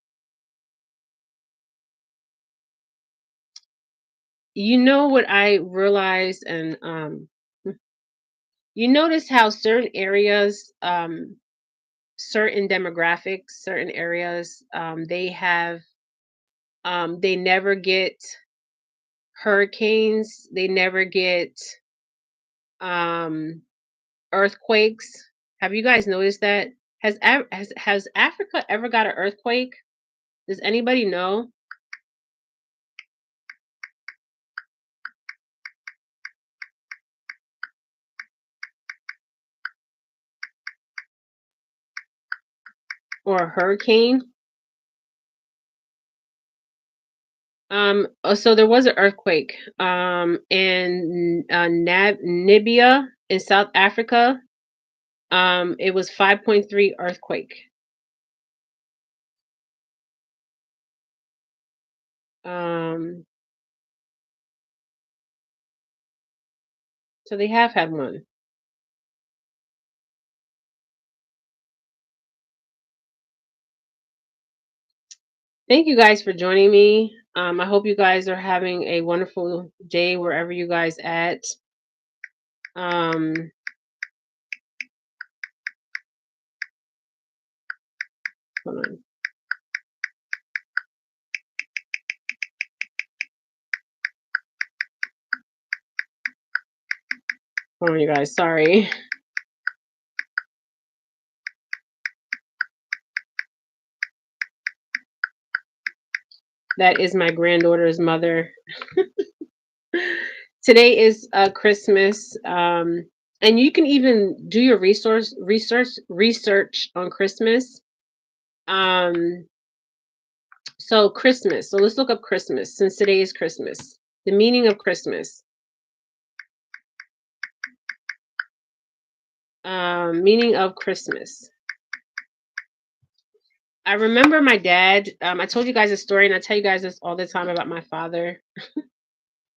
you know what I realized, and you notice how certain areas, certain demographics, certain areas, they never get hurricanes, they never get um, earthquakes. Have you guys noticed that? Has Africa ever got an earthquake? Does anybody know? Or a hurricane? So there was an earthquake in Namibia in South Africa. It was 5.3 earthquake. Um, so they have had one. Thank you guys for joining me. I hope you guys are having a wonderful day wherever you guys at. Um, hold on, hold on, you guys. Sorry. That is my granddaughter's mother. Today is Christmas, and you can even do your research on Christmas. Um, so Christmas. So let's look up Christmas since today is Christmas. The meaning of Christmas. Meaning of Christmas. I remember my dad. I told you guys a story, and I tell you guys this all the time about my father.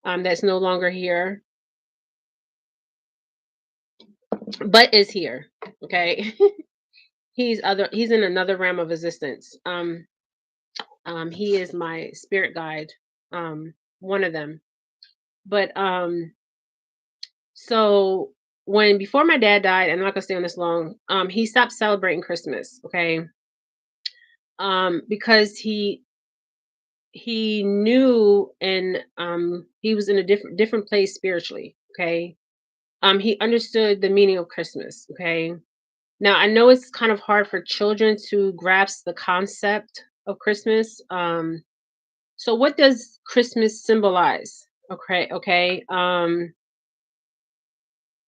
That's no longer here, but is here. Okay, He's in another realm of existence. He is my spirit guide. One of them. But so when before my dad died, I'm not gonna stay on this long. He stopped celebrating Christmas. Okay, because he knew, and he was in a different place spiritually. Okay. He understood the meaning of Christmas. Okay. Now I know it's kind of hard for children to grasp the concept of Christmas. So what does Christmas symbolize? Okay. Okay.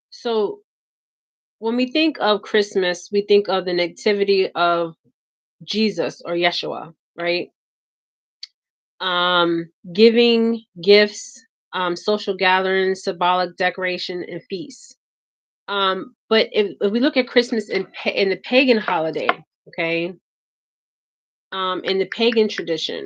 So when we think of Christmas, we think of the nativity of Jesus or Yeshua, right? Giving gifts, social gatherings, symbolic decoration, and feasts. But if we look at Christmas in the pagan holiday, okay, in the pagan tradition,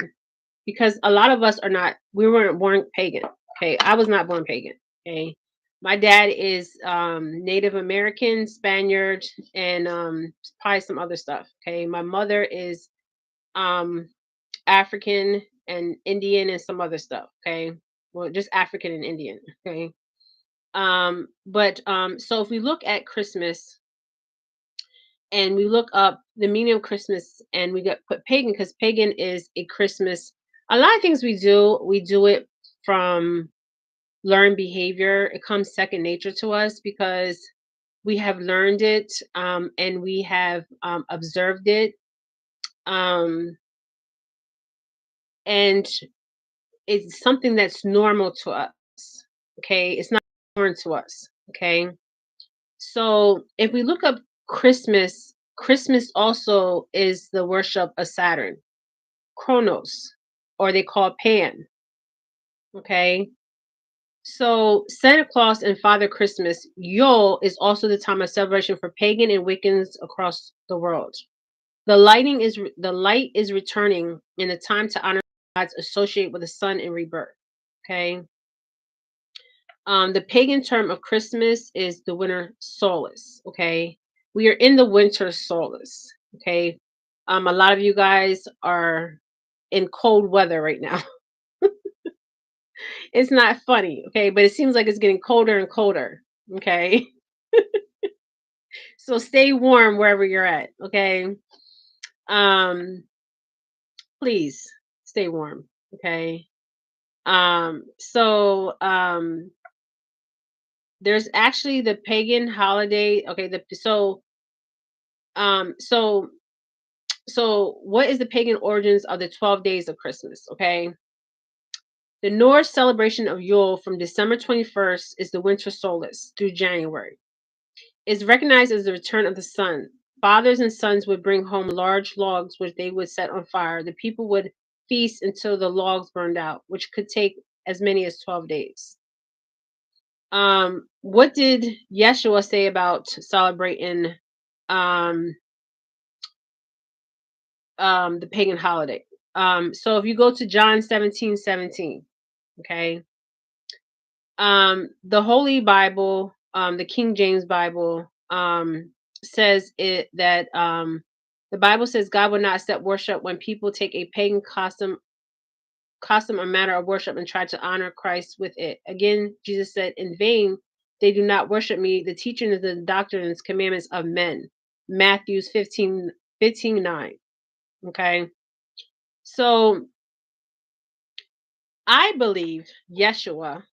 because a lot of us are not, we weren't born pagan. Okay, I was not born pagan. Okay, my dad is Native American, Spaniard, and probably some other stuff. Okay, my mother is um African and Indian and some other stuff. Okay, well, just African and Indian. Okay, but so if we look at Christmas and we look up the meaning of Christmas and we get put pagan, because pagan is a Christmas. A lot of things we do it from learned behavior. It comes second nature to us because we have learned it, and we have observed it, um, and it's something that's normal to us. Okay, it's not foreign to us. Okay, so if we look up Christmas, Christmas also is the worship of Saturn, Kronos, or they call Pan. Okay. So Santa Claus and Father Christmas, Yule, is also the time of celebration for pagan and Wiccans across the world. The light is returning in a time to honor gods associated with the sun and rebirth. Okay. The pagan term of Christmas is the winter solace. Okay. We are in the winter solace. Okay. A lot of you guys are in cold weather right now. It's not funny, okay? But it seems like it's getting colder and colder, okay? So stay warm wherever you're at, okay? Um, please stay warm, okay? There's actually the pagan holiday, okay, um so so what is the pagan origins of the 12 days of Christmas, okay? The Norse celebration of Yule from December 21st is the winter solstice through January. Is recognized as the return of the sun. Fathers and sons would bring home large logs which they would set on fire. The people would feast until the logs burned out, which could take as many as 12 days. What did Yeshua say about celebrating um, the pagan holiday? So if you go to John 17:17, okay, the Holy Bible, the King James Bible, says it that the Bible says God will not accept worship when people take a pagan custom or matter of worship and try to honor Christ with it. Again, Jesus said, "In vain they do not worship me, the teaching of the doctrines, commandments of men." Matthews 15:9. Okay, so I believe Yeshua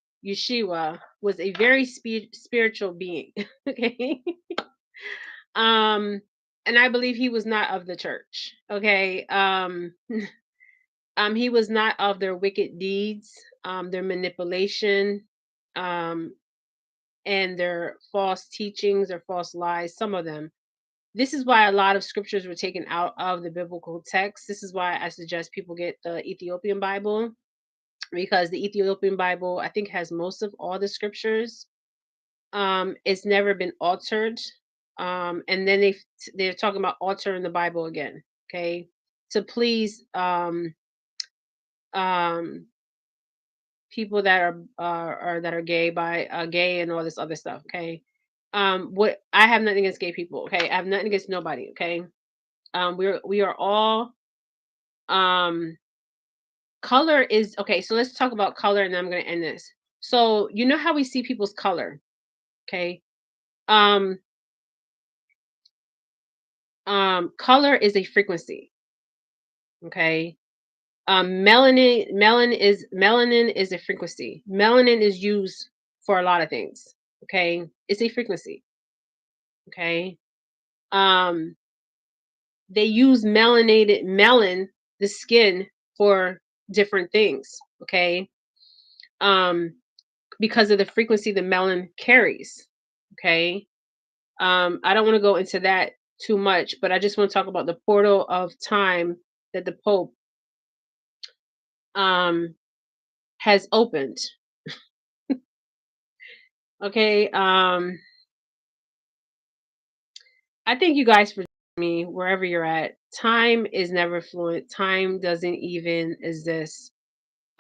was a very spiritual being. Okay. um and I believe he was not of the church. Okay. He was not of their wicked deeds, their manipulation, um and their false teachings or false lies, some of them. This is why a lot of scriptures were taken out of the biblical text. This is why I suggest people get the Ethiopian Bible, because the Ethiopian Bible, I think, has most of all the scriptures. It's never been altered. And then they're talking about altering the Bible again, okay, to please um people that are that are gay, by gay and all this other stuff, okay. What I have nothing against gay people, okay. I have nothing against nobody, okay. We are all color is okay. So let's talk about color, and then I'm going to end this. So you know how we see people's color, okay. um Color is a frequency, okay. Melanin is a frequency. Melanin is used for a lot of things. Okay, it's a frequency. Okay, um, they use the skin, for different things. Okay, um, because of the frequency the melon carries. Okay, I don't want to go into that too much, but I just want to talk about the portal of time that the Pope um has opened. Okay, I thank you guys for me wherever you're at. Time is never fluent. Time doesn't even exist.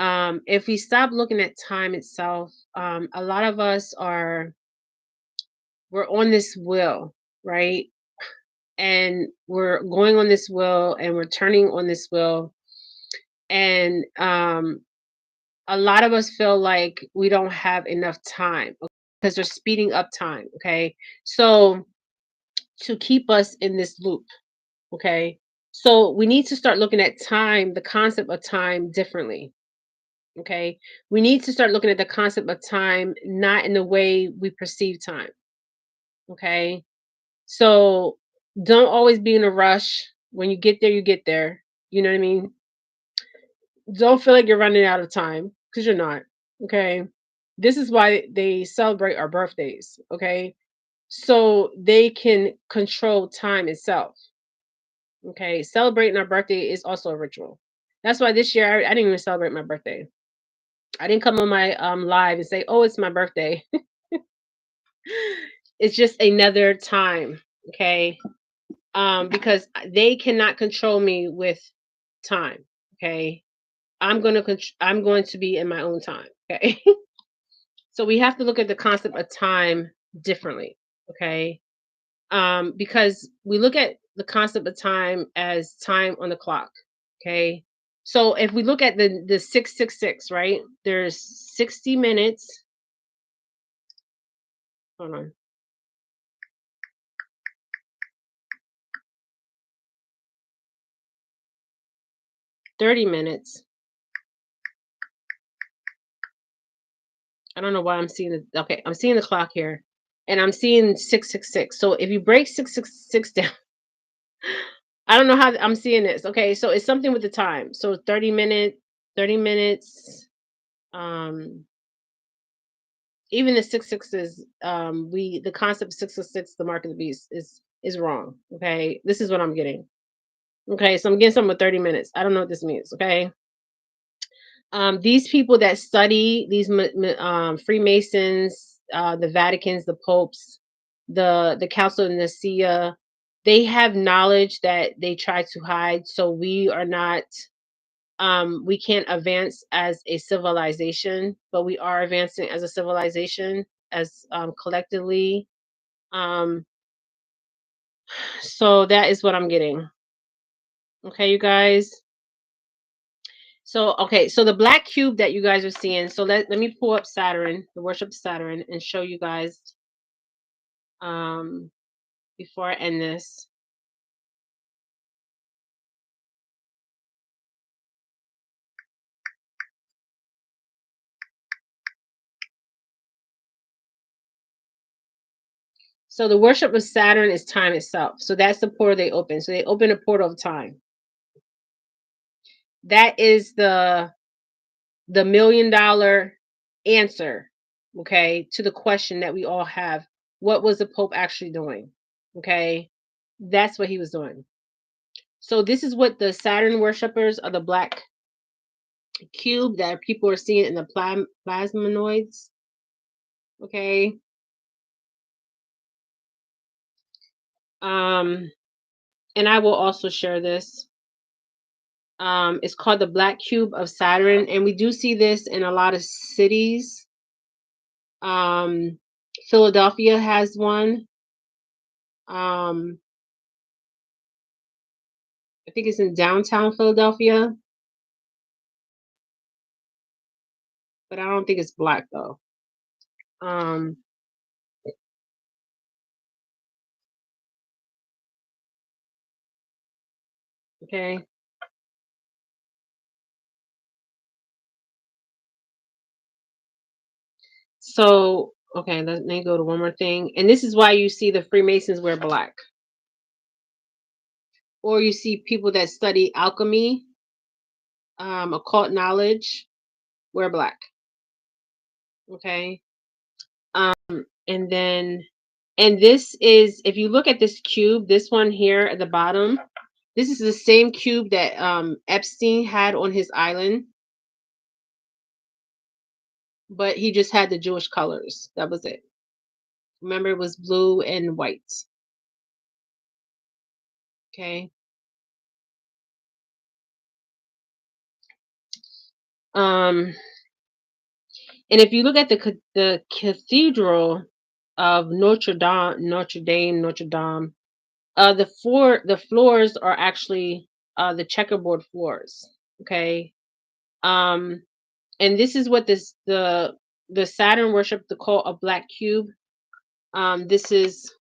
If we stop looking at time itself, a lot of us we're on this wheel, right? And we're going on this wheel and we're turning on this wheel. And a lot of us feel like we don't have enough time because they're speeding up time. Okay. So to keep us in this loop. Okay. So we need to start looking at time, the concept of time differently. Okay. We need to start looking at the concept of time not in the way we perceive time. Okay. So don't always be in a rush. When you get there, you get there. You know what I mean? Don't feel like you're running out of time because you're not. Okay. This is why they celebrate our birthdays. Okay. So they can control time itself. Okay, celebrating our birthday is also a ritual. That's why this year I didn't even celebrate my birthday. I didn't come on my live and say, "Oh, it's my birthday." It's just another time, okay? Because they cannot control me with time, okay? I'm going to be in my own time, okay? So we have to look at the concept of time differently, okay? Because we look at the concept of time as time on the clock. Okay. So if we look at the 666, right? There's 60 minutes. Hold on. 30 minutes. I don't know why I'm seeing it. Okay, I'm seeing the clock here. And I'm seeing 666. So if you break 666 down, I don't know how I'm seeing this. Okay, so it's something with the time. So 30 minutes. Um, even the 666, the concept of 666, the mark of the beast, is wrong. Okay, this is what I'm getting. Okay, so I'm getting something with 30 minutes. I don't know what this means. Okay, these people that study these Freemasons, the Vatican's, the popes, the Council of Nicaea, they have knowledge that they try to hide. So we are not. We can't advance as a civilization, but we are advancing as a civilization, as collectively. Um, so that is what I'm getting. Okay, you guys. So okay, so the black cube that you guys are seeing. So let me pull up Saturn, the worship of Saturn, and show you guys um before I end this. So the worship of Saturn is time itself. So that's the portal they open. So they open a portal of time. That is the $1 million answer, okay, to the question that we all have. What was the Pope actually doing? Okay. That's what he was doing. So this is what the Saturn worshippers of the black cube that people are seeing in the plasmonoids. Okay. And I will also share this. It's called the black cube of Saturn, and we do see this in a lot of cities. Um, Philadelphia has one. Um, I think it's in downtown Philadelphia, but I don't think it's black though. Um, okay. So, okay, let me go to one more thing. And this is why you see the Freemasons wear black. Or you see people that study alchemy, occult knowledge, wear black. Okay. And then, and this is, if you look at this cube, this one here at the bottom, this is the same cube that Epstein had on his island, but he just had the Jewish colors. That was it. Remember, it was blue and white. Okay. Um, and if you look at the cathedral of Notre Dame, the floors are actually the checkerboard floors. Okay. Um, and this is what the Saturn worship the cult of Black Cube. This is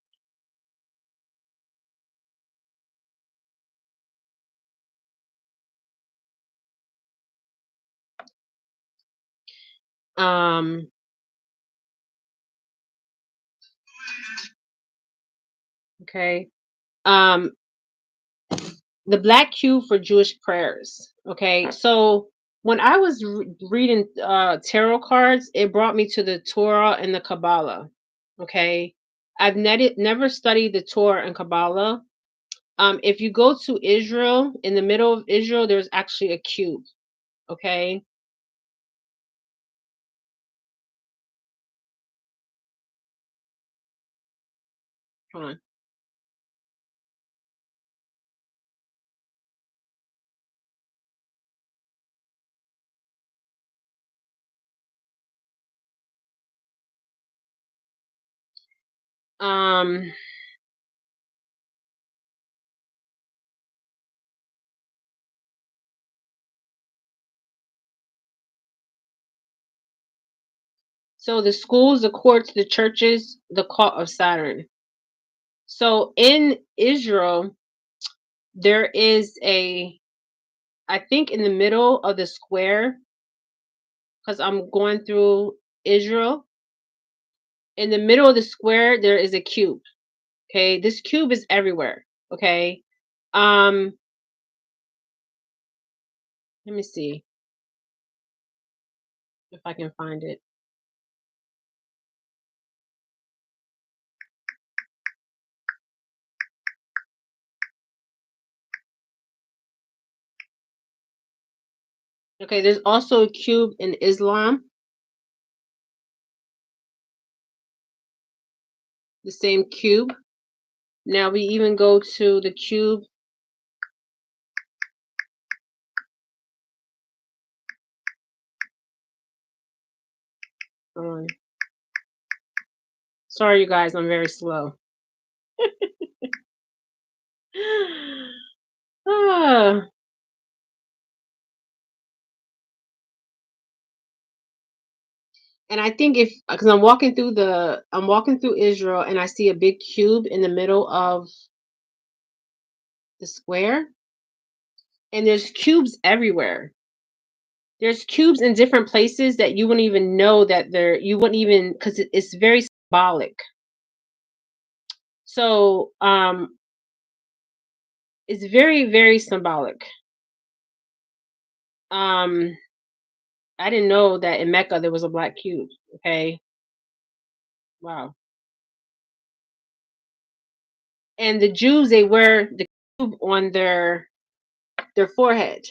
um okay. Um, the Black Cube for Jewish prayers. Okay, so when I was reading tarot cards, it brought me to the Torah and the Kabbalah. Okay, I've never studied the Torah and Kabbalah. If you go to Israel, in the middle of Israel, there's actually a cube. Okay. Hold on. So the schools, the courts, the churches, the cult of Saturn. So in Israel, there is I think in the middle of the square, because I'm going through Israel, in the middle of the square, there is a cube. Okay. This cube is everywhere. Okay. Um, let me see if I can find it. Okay, there's also a cube in Islam, the same cube. Now we even go to the cube. Sorry, you guys, I'm very slow. Ah, and I think if because I'm walking through Israel and I see a big cube in the middle of the square, and there's cubes everywhere. There's cubes in different places that you wouldn't even know that you wouldn't even because it's very symbolic. So it's very, very symbolic. Um, I didn't know that in Mecca there was a black cube. Okay, wow. And the Jews, they wear the cube on their forehead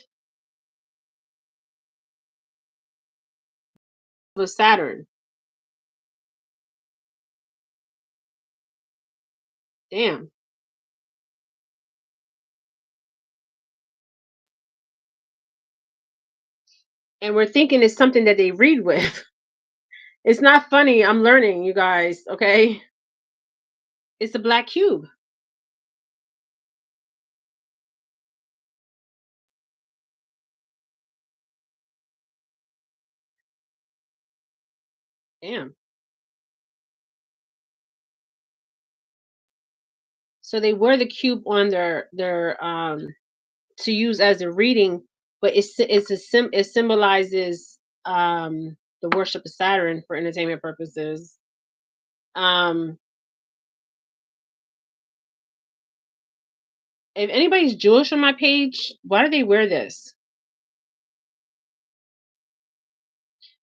with Saturn. Damn. And we're thinking it's something that they read with. It's not funny. I'm learning, you guys. Okay, it's a black cube. Damn. So they wear the cube on their to use as a reading, but it symbolizes the worship of Saturn for entertainment purposes. Um, if anybody's Jewish on my page, why do they wear this?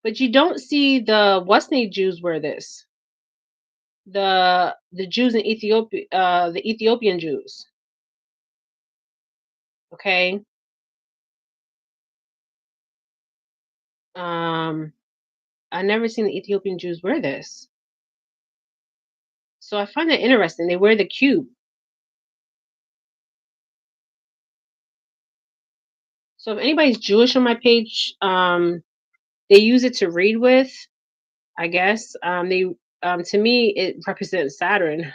But you don't see the Western Jews wear this. The Jews in Ethiopia, the Ethiopian Jews. Okay. I never seen the Ethiopian Jews wear this. So I find that interesting. They wear the cube. So if anybody's Jewish on my page, they use it to read with, I guess. To me it represents Saturn,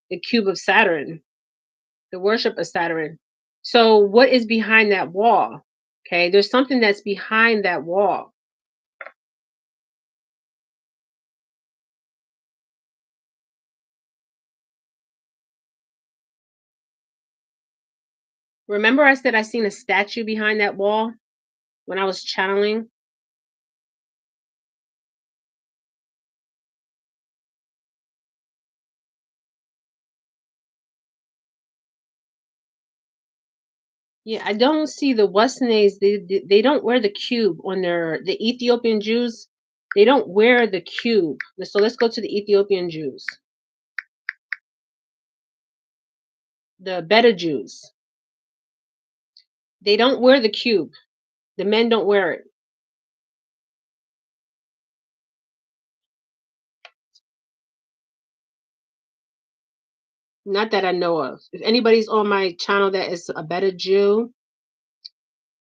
the cube of Saturn, the worship of Saturn. So what is behind that wall? Okay, there's something that's behind that wall. Remember I said I seen a statue behind that wall when I was channeling? Yeah, I don't see the Westerners. They don't wear the cube on the Ethiopian Jews. They don't wear the cube. So let's go to the Ethiopian Jews, the Beta Jews. They don't wear the cube. The men don't wear it. Not that I know of. If anybody's on my channel that is a Beta Jew,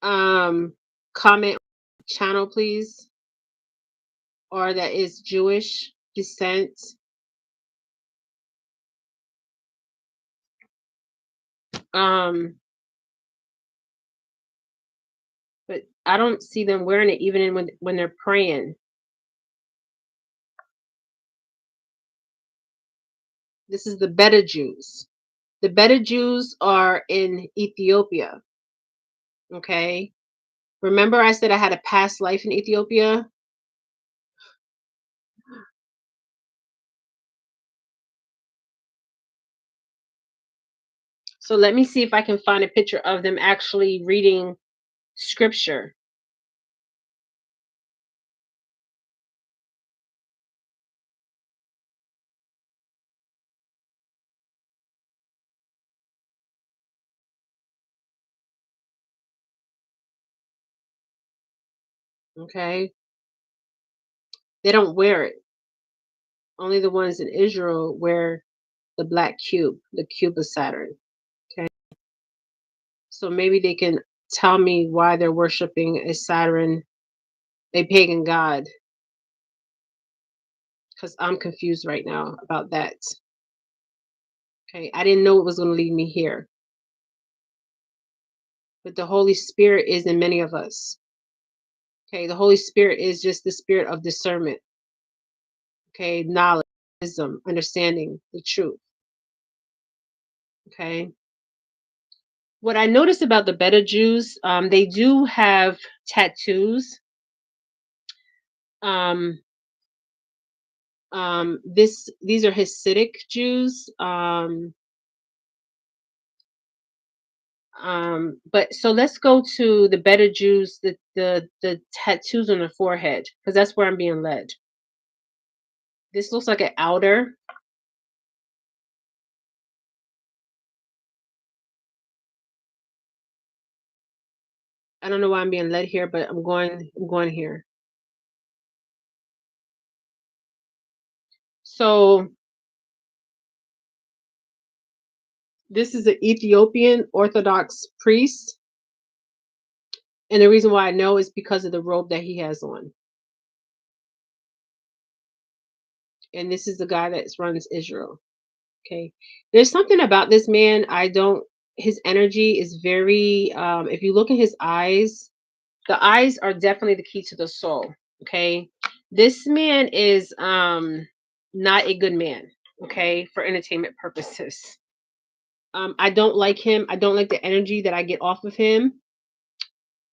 comment channel please, or that is Jewish descent. But I don't see them wearing it even when they're praying. This is the Beta Jews. The Beta Jews are in Ethiopia. Okay. Remember I said I had a past life in Ethiopia? So let me see if I can find a picture of them actually reading scripture. Okay. They don't wear it. Only the ones in Israel wear the black cube, the cube of Saturn. Okay. So maybe they can tell me why they're worshiping a Saturn, a pagan god. Because I'm confused right now about that. Okay. I didn't know it was going to lead me here. But the Holy Spirit is in many of us. Okay. The Holy Spirit is just the spirit of discernment. Okay. Knowledge, wisdom, understanding the truth. Okay. What I noticed about the Beta Jews, they do have tattoos. These are Hasidic Jews. But so let's go to the Beta Jews, the tattoos on the forehead, because that's where I'm being led. This looks like an outer. I don't know why I'm being led here, but I'm going here. So this is an Ethiopian Orthodox priest. And the reason why I know is because of the robe that he has on. And this is the guy that runs Israel. Okay. There's something about this man. His energy is very, if you look in his eyes, the eyes are definitely the key to the soul. Okay. This man is not a good man. Okay. For entertainment purposes. I don't like him. I don't like the energy that I get off of him.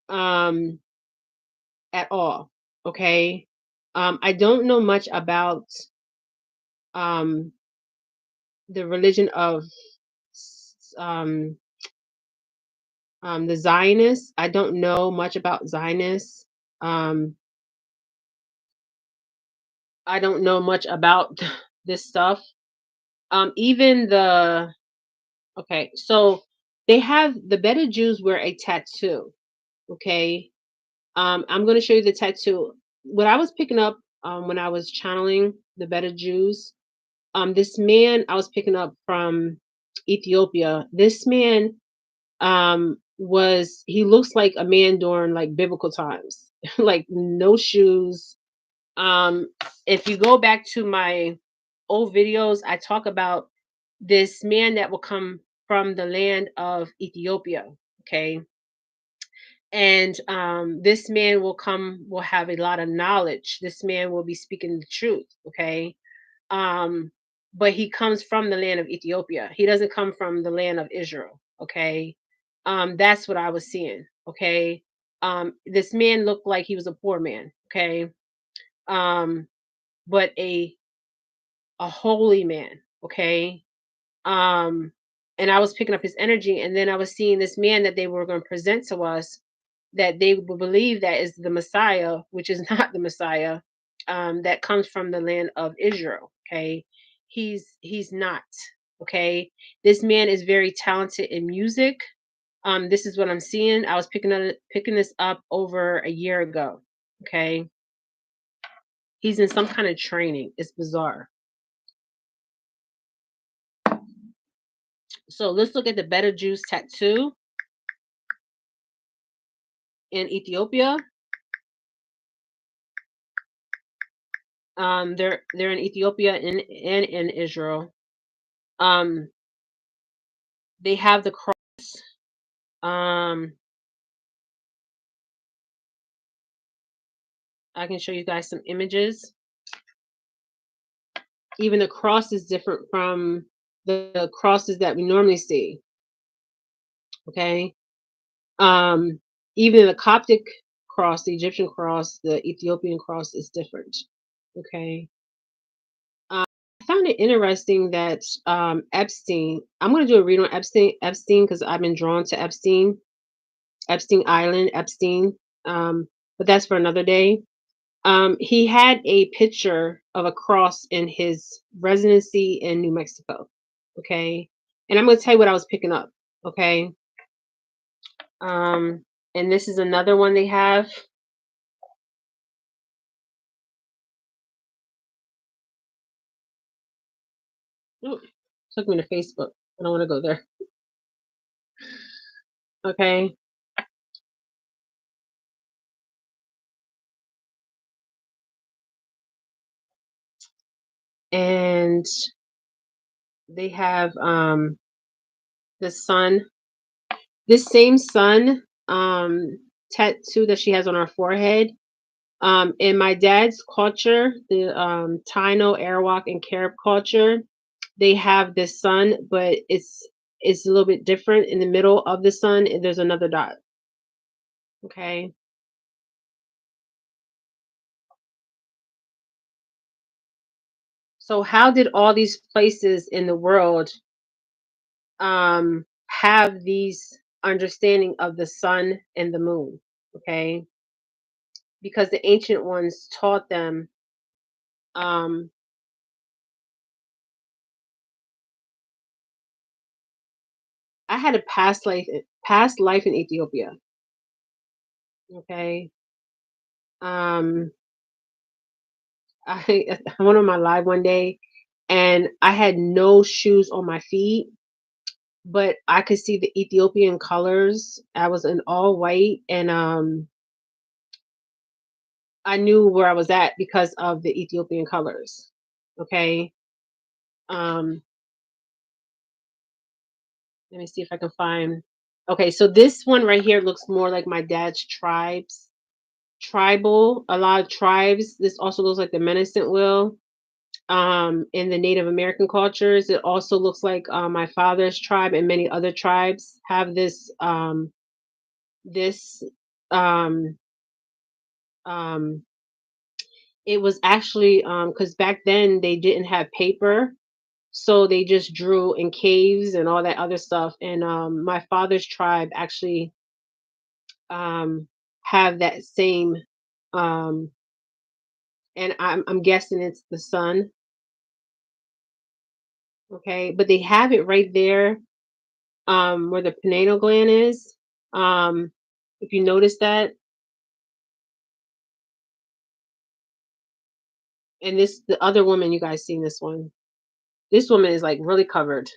At all. Okay. I don't know much about um, the religion of um, the Zionists. I don't know much about Zionists. Um, I don't know much about this stuff. Even the Okay, so they have the better Jews wear a tattoo. Okay, I'm going to show you the tattoo. What I was picking up when I was channeling the better Jews, this man I was picking up from Ethiopia. This man was he looks like a man during like biblical times, like no shoes. Um, if you go back to my old videos, I talk about this man that will come from the land of Ethiopia. Okay. And this man will have a lot of knowledge. This man will be speaking the truth. Okay. Um, but he comes from the land of Ethiopia. He doesn't come from the land of Israel. Okay. That's what I was seeing. Okay. This man looked like he was a poor man. Okay. Um, but a holy man. Okay. um and I was picking up his energy, and then I was seeing this man that they were going to present to us, that they would believe that is the Messiah, which is not the Messiah, that comes from the land of Israel. Okay, he's not. Okay, this man is very talented in music. This is what I'm seeing. I was picking this up over a year ago. Okay, he's in some kind of training. It's bizarre. So let's look at the Better Jews tattoo in Ethiopia. They're in Ethiopia and in Israel. Um, they have the cross. Um, I can show you guys some images. Even the cross is different from the crosses that we normally see. Okay. Um, Even the Coptic cross, the Egyptian cross, the Ethiopian cross is different. Okay. I found it interesting that Epstein. I'm going to do a read on Epstein because I've been drawn to Epstein Island, Epstein. But that's for another day. He had a picture of a cross in his residency in New Mexico. Okay. And I'm going to tell you what I was picking up. Okay. Um, and this is another one they have. Ooh, took me to Facebook. I don't want to go there. Okay. And they have the sun. This same sun tattoo that she has on her forehead. In my dad's culture, the Taino, Arawak, and Carib culture, they have this sun, but it's a little bit different. In the middle of the sun, and there's another dot. Okay. So how did all these places in the world have these understanding of the sun and the moon? Okay. Because the ancient ones taught them. um I had a past life in Ethiopia. Okay. um I went on my live one day, and I had no shoes on my feet, but I could see the Ethiopian colors. I was in all white, and I knew where I was at because of the Ethiopian colors. Okay. Um Let me see if I can find. Okay, so this one right here looks more like my dad's tribal, a lot of tribes. This also looks like the Menacent Wheel. In the Native American cultures, it also looks like my father's tribe and many other tribes have this um, um, It was actually because back then they didn't have paper, so they just drew in caves and all that other stuff. And my father's tribe actually um, have that same, um, and I'm guessing it's the sun. Okay, but they have it right there where the pineal gland is. Um, if you notice that, and this the other woman, you guys seen this one. This woman is like really covered.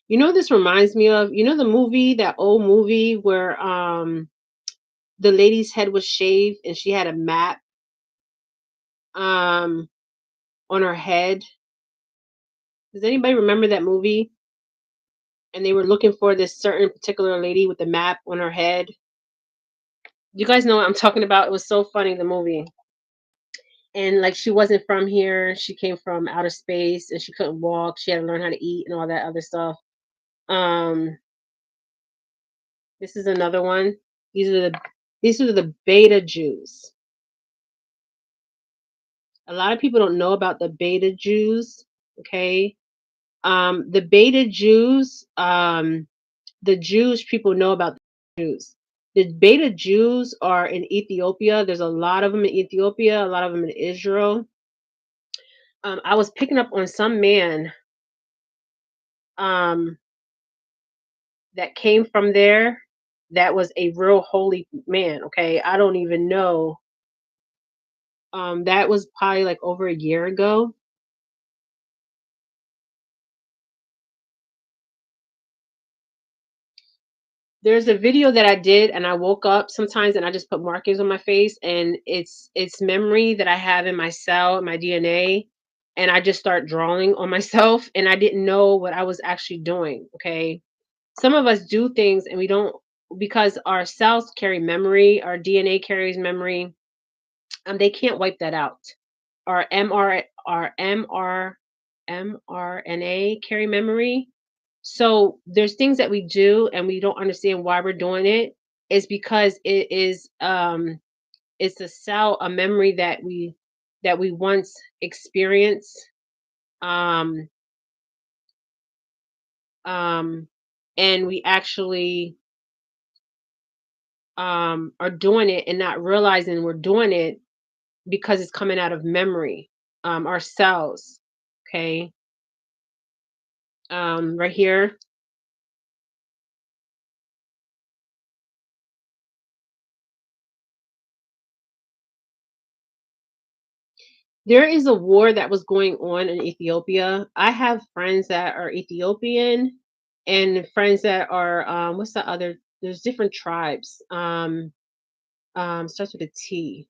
You know what this reminds me of? You know the movie, that old movie where the lady's head was shaved and she had a map um on her head. Does anybody remember that movie? And they were looking for this certain particular lady with the map on her head. You guys know what I'm talking about? It was so funny, the movie. And like she wasn't from here, she came from outer space and she couldn't walk. She had to learn how to eat and all that other stuff. Um this is another one. These are the these are the beta Jews. A lot of people don't know about the beta Jews. Okay. The beta Jews, the Jewish people know about the Jews. The beta Jews are in Ethiopia. There's a lot of them in Ethiopia, a lot of them in Israel. I was picking up on some man um, that came from there that was a real holy man. Okay. I don't even know. That was probably like over a year ago. There's a video that I did and I woke up sometimes and I just put markings on my face, and it's memory that I have in my cell, in my DNA, and I just start drawing on myself and I didn't know what I was actually doing, okay? Some of us do things and we don't, because our cells carry memory, our DNA carries memory. They can't wipe that out. Our mRNA carry memory. So there's things that we do and we don't understand why we're doing it. Is because it is it's a cell, a memory that we once experienced. Um um and we actually are doing it and not realizing we're doing it because it's coming out of memory. Our cells. Okay. Right here. There is a war that was going on in Ethiopia. I have friends that are Ethiopian and friends that are what's the other, there's different tribes. Starts with a T.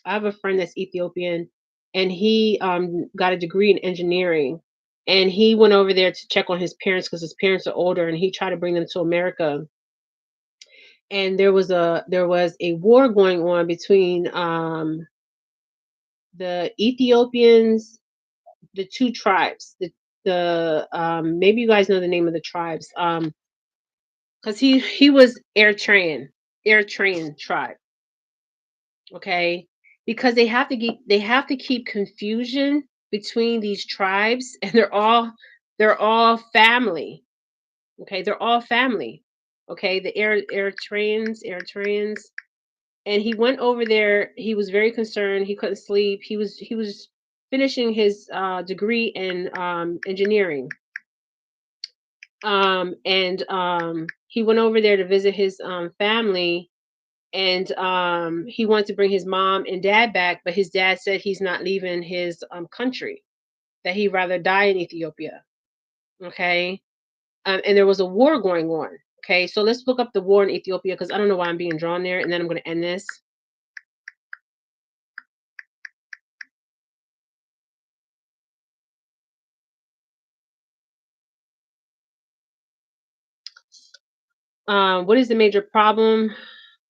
I have a friend that's Ethiopian and he got a degree in engineering, and he went over there to check on his parents because his parents are older and he tried to bring them to America. And there was a war going on between the Ethiopians, the two tribes, the maybe you guys know the name of the tribes, because he was Eritrean tribe. Okay, because they have to keep confusion between these tribes, and they're all family. Okay, they're all family. Okay, the Eritreans, and he went over there. He was very concerned. He couldn't sleep. He was finishing his degree in engineering. And he went over there to visit his family, and he wanted to bring his mom and dad back, but his dad said he's not leaving his country, that he'd rather die in Ethiopia. Okay. And there was a war going on. Okay, so let's look up the war in Ethiopia because I don't know why I'm being drawn there, and then I'm going to end this. What is the major problem?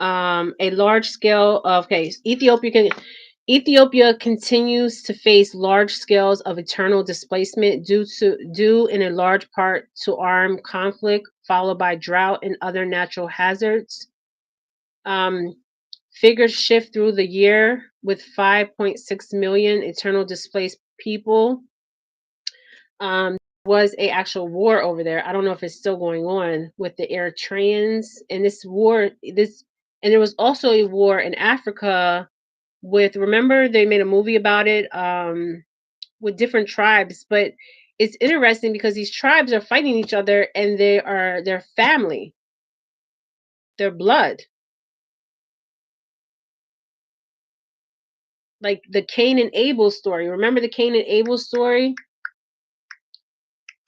A large scale of, okay, Ethiopia can. Ethiopia continues to face large scales of internal displacement due in a large part to armed conflict, followed by drought and other natural hazards. Um, Figures shift through the year with 5.6 million internal displaced people. Was a actual war over there. I don't know if it's still going on with the Eritreans and and there was also a war in Africa with, remember they made a movie about it, with different tribes, but it's interesting because these tribes are fighting each other and their family, their blood. Like the Cain and Abel story. Remember the Cain and Abel story?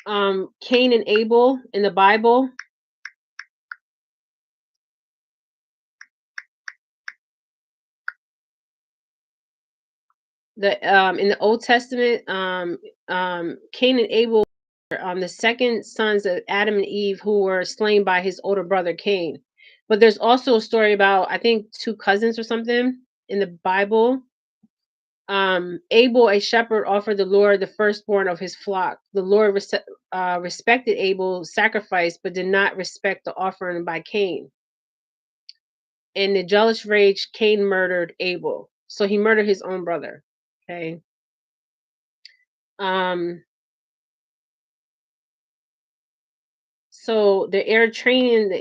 Cain and Abel in the Bible. The In the Old Testament, Cain and Abel, the second sons of Adam and Eve, who were slain by his older brother Cain. But there's also a story about, I think, two cousins or something in the Bible. Abel, a shepherd, offered the Lord the firstborn of his flock. The Lord respected Abel's sacrifice, but did not respect the offering by Cain. In the jealous rage, Cain murdered Abel. So he murdered his own brother. Okay. Um, so the Eritreans,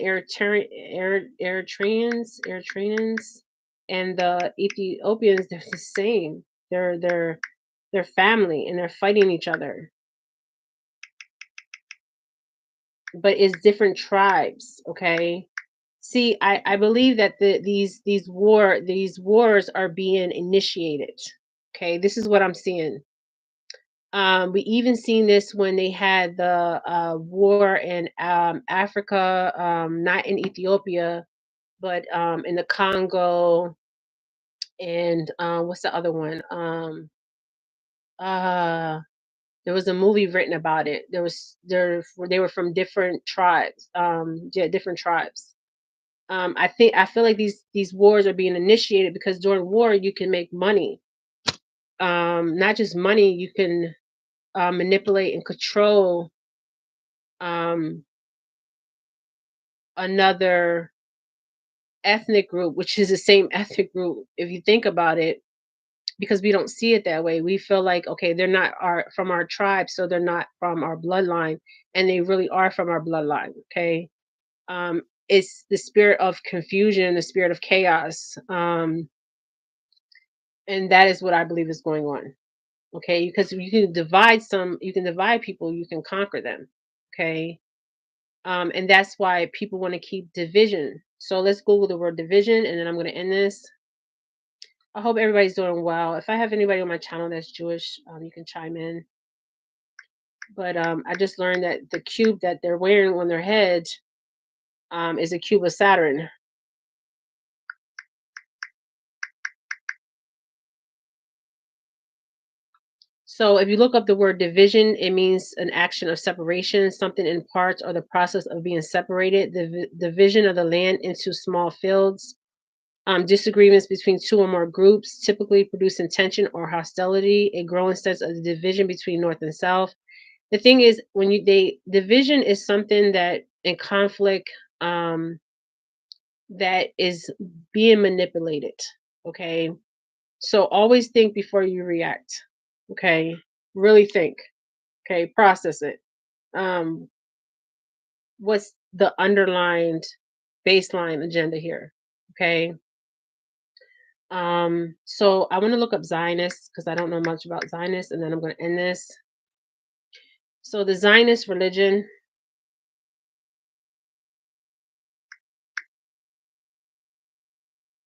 and the Ethiopians, they're the same. They're family, and they're fighting each other. But it's different tribes. Okay. See, I believe that these wars are being initiated. Okay, this is what I'm seeing. We even seen this when they had the war in Africa, not in Ethiopia, but in the Congo, and what's the other one? Uh, there was a movie written about it. They were from different tribes, yeah, different tribes. I feel like these wars are being initiated because during war you can make money. Not just money, you can manipulate and control um, another ethnic group, which is the same ethnic group if you think about it, because we don't see it that way. We feel like, okay, they're not from our tribe, so they're not from our bloodline, and they really are from our bloodline. Okay. It's the spirit of confusion, the spirit of chaos, and that is what I believe is going on. Okay, because you can divide people, you can conquer them. Okay. And that's why people want to keep division. So let's Google the word division, and then I'm going to end this. I hope everybody's doing well. If I have anybody on my channel that's Jewish, you can chime in. But I just learned that the cube that they're wearing on their head is a cube of Saturn. So if you look up the word division, it means an action of separation, something in parts, or the process of being separated, the division of the land into small fields. Disagreements between two or more groups typically producing tension or hostility, a growing sense of the division between North and South. The thing is, when division is something that in conflict, that is being manipulated. Okay. So always think before you react. Okay. Really think. Okay. Process it. Um, what's the underlined baseline agenda here? Okay. So I want to look up Zionists because I don't know much about Zionists, and then I'm going to end this. So the Zionist religion,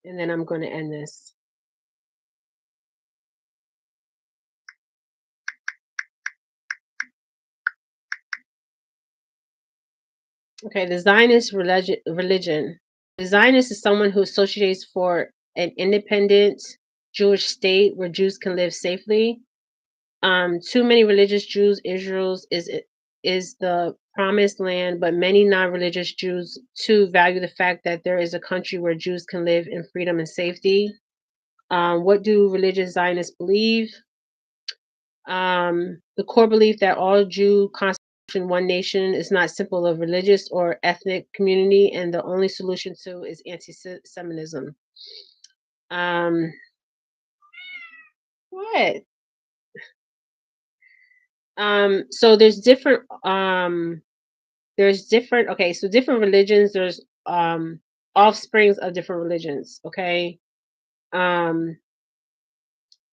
and then I'm going to end this. Okay, the Zionist religion. The Zionist is someone who associates for an independent Jewish state where Jews can live safely. Too many religious Jews, is the promised land, but many non-religious Jews too value the fact that there is a country where Jews can live in freedom and safety. What do religious Zionists believe? The core belief that all Jew constitution one nation is not simple of religious or ethnic community, and the only solution to is anti-Semitism. Um, what? So there's different okay, so different religions, there's offsprings of different religions, okay? Um,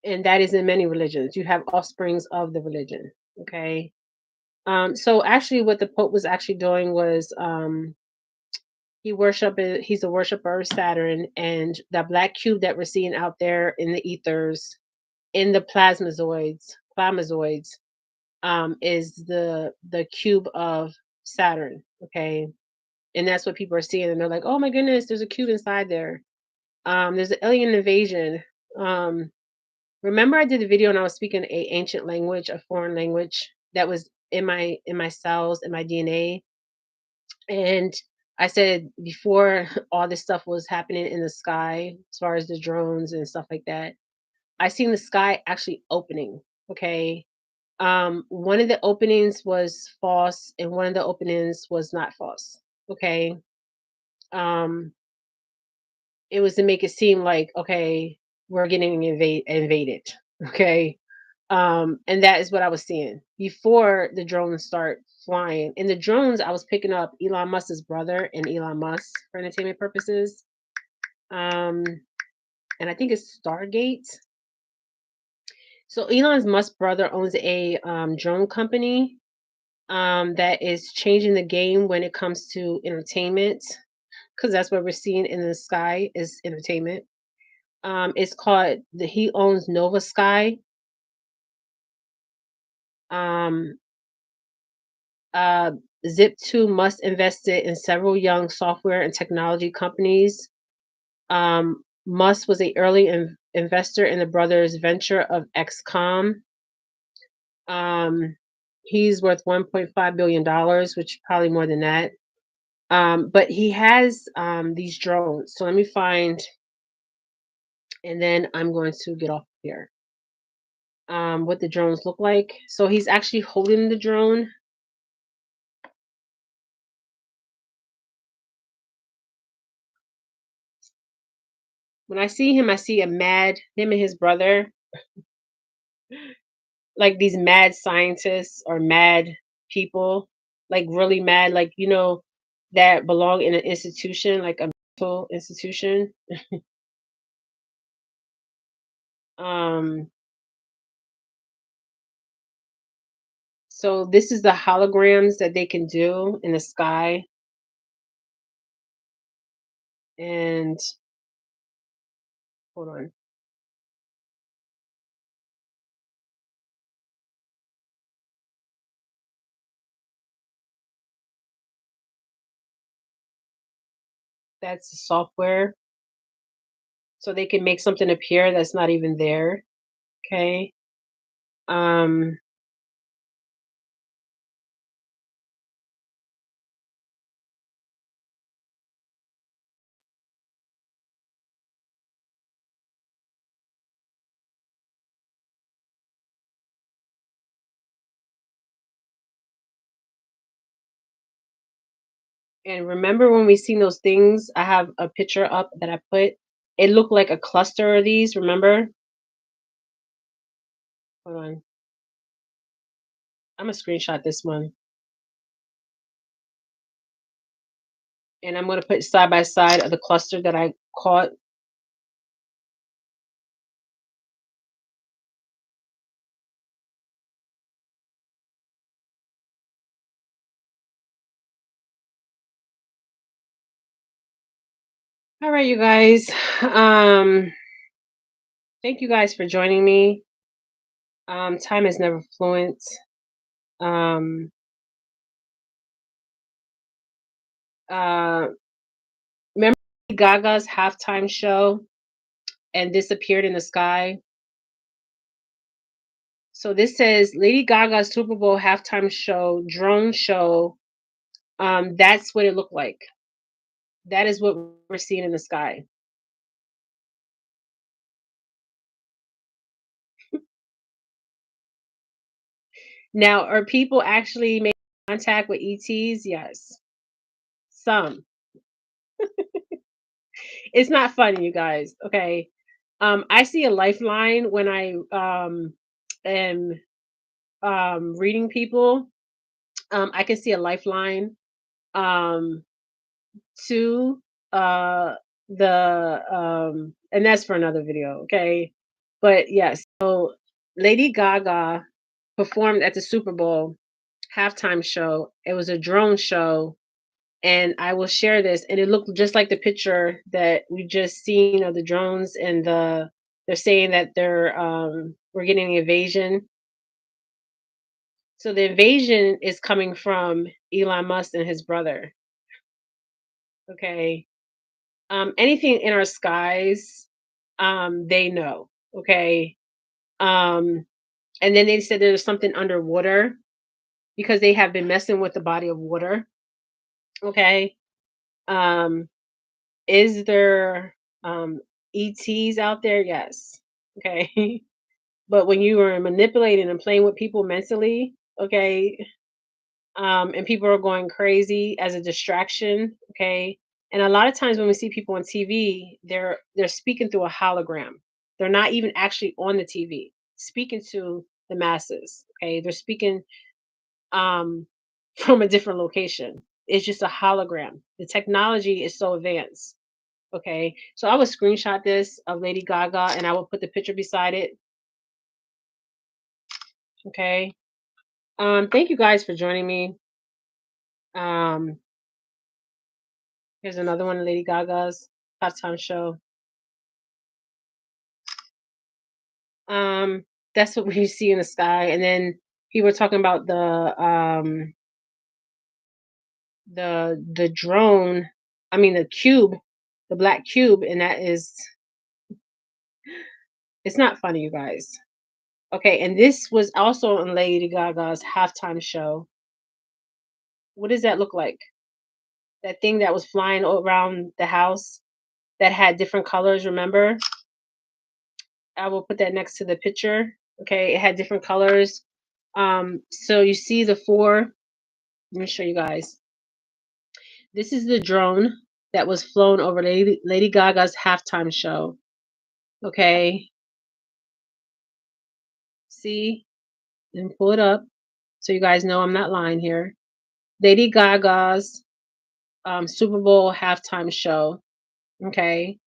and that is in many religions. You have offsprings of the religion, okay? So actually what the Pope was actually doing was he's a worshiper of Saturn, and that black cube that we're seeing out there in the ethers, in the plasmazoids, is the cube of Saturn. Okay. And that's what people are seeing, and they're like, oh my goodness, there's a cube inside there. There's an alien invasion. Um, Remember I did a video and I was speaking a ancient language, a foreign language that was in my cells, in my DNA. And I said before all this stuff was happening in the sky, as far as the drones and stuff like that, I seen the sky actually opening. Okay. One of the openings was false and one of the openings was not false. Okay. Um, it was to make it seem like, okay, we're getting invaded. Okay. And that is what I was seeing before the drones start flying. In the drones, I was picking up Elon Musk's brother and Elon Musk for entertainment purposes. Um, and I think it's Stargate. So Elon Musk's brother owns a drone company that is changing the game when it comes to entertainment, because that's what we're seeing in the sky is entertainment. It's called he owns Nova Sky. Um, uh, Zip2 must invested in several young software and technology companies. Musk was a early investor in the brothers' venture of XCOM. Um, he's worth $1.5 billion, which probably more than that. But he has these drones. So let me find, and then I'm going to get off here. What the drones look like. So he's actually holding the drone. When I see him, I see him and his brother, like these mad scientists or mad people, like really mad, like, that belong in an institution, like a mental institution. Um, so this is the holograms that they can do in the sky. And hold on, that's the software. So they can make something appear that's not even there. Okay. Um, and remember when we seen those things, I have a picture up that I put. It looked like a cluster of these, remember? Hold on. I'm gonna screenshot this one. And I'm gonna put side by side of the cluster that I caught. All right, you guys. Um, Thank you guys for joining me. Time is never fluent. Um, uh, Remember Gaga's halftime show and disappeared in the sky? So this says Lady Gaga's Super Bowl halftime show, drone show. That's what it looked like. That is what we're seeing in the sky. Now, are people actually making contact with ETs? Yes, some. It's not funny, you guys. Okay. I see a lifeline when I am reading people. I can see a lifeline um to the and that's for another video, okay? But yes, so Lady Gaga performed at the Super Bowl halftime show. It was a drone show, and I will share this, and it looked just like the picture that we just seen of the drones, and they're saying that we're getting an invasion. So the invasion is coming from Elon Musk and his brother. Okay. Anything in our skies, they know. Okay. Um, and then they said there's something underwater because they have been messing with the body of water. Okay. Um, is there ETs out there? Yes. Okay. But when you are manipulating and playing with people mentally, okay, and people are going crazy as a distraction, okay. And a lot of times when we see people on TV, they're speaking through a hologram. They're not even actually on the TV speaking to the masses. Okay, they're speaking um, from a different location. It's just a hologram. The technology is so advanced. Okay, so I would screenshot this of Lady Gaga and I will put the picture beside it. Okay. Thank you guys for joining me. Um, Here's another one of Lady Gaga's halftime show. Um, that's what we see in the sky. And then people were talking about the drone, I mean the cube, the black cube, and that is it's not funny, you guys. Okay, and this was also on Lady Gaga's halftime show. What does that look like? That thing that was flying around the house that had different colors, remember? I will put that next to the picture. Okay, it had different colors. So you see the four. Let me show you guys. This is the drone that was flown over Lady Gaga's halftime show. Okay, see, and pull it up so you guys know I'm not lying here. Lady Gaga's Super Bowl halftime show. Okay,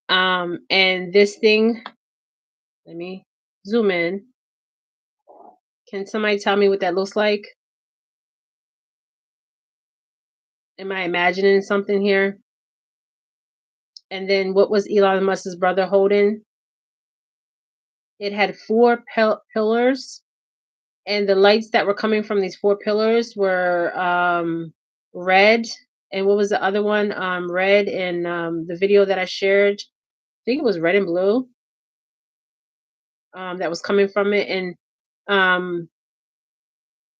and this thing. Let me zoom in. Can somebody tell me what that looks like? Am I imagining something here? And then what was Elon Musk's brother holding? It had four pillars, and the lights that were coming from these four pillars were red. And what was the other one? Red, and the video that I shared, I think it was red and blue. That was coming from it, um,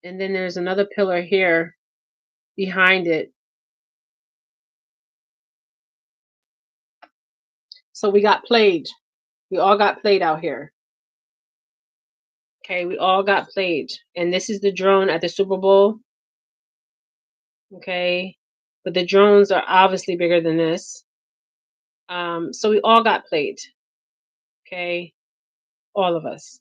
and then there's another pillar here behind it. So we got played. We all got played out here. Okay, we all got played. And this is the drone at the Super Bowl. Okay, but the drones are obviously bigger than this. So we all got played. Okay, all of us.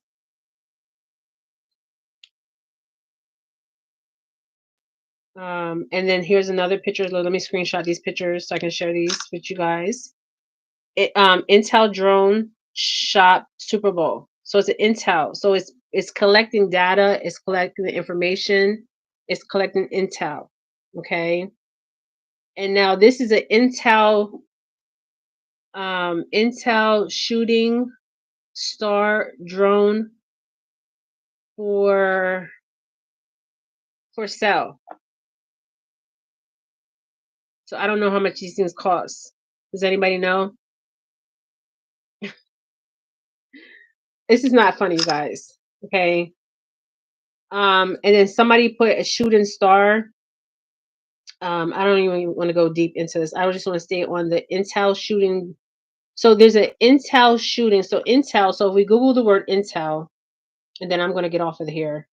And then here's another picture. Let me screenshot these pictures so I can share these with you guys. Intel drone shot Super Bowl. So it's an Intel. So it's collecting data. It's collecting the information. It's collecting intel. Okay. And now this is an Intel shooting star drone for sale. So I don't know how much these things cost. Does anybody know? This is not funny, you guys. Okay. And then somebody put a shooting star. I don't even want to go deep into this. I just want to stay on the Intel shooting. So there's an Intel shooting. So Intel. So if we Google the word Intel, and then I'm going to get off of here.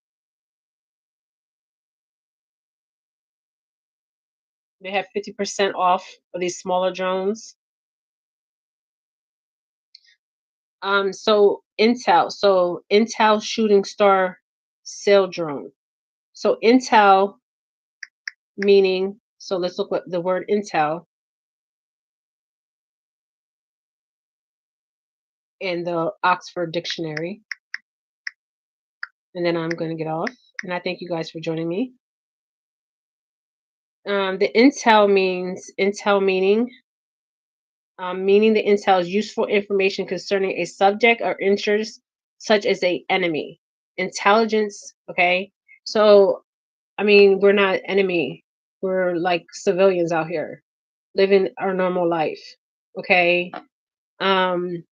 They have 50% off of these smaller drones. So Intel Shooting Star sail drone. So Intel meaning, so let's look at the word Intel in the Oxford Dictionary, and then I'm going to get off. And I thank you guys for joining me. The Intel meaning the intel is useful information concerning a subject or interest, such as a enemy. Intelligence, okay? So, I mean, we're not enemy. We're like civilians out here living our normal life, okay? Um,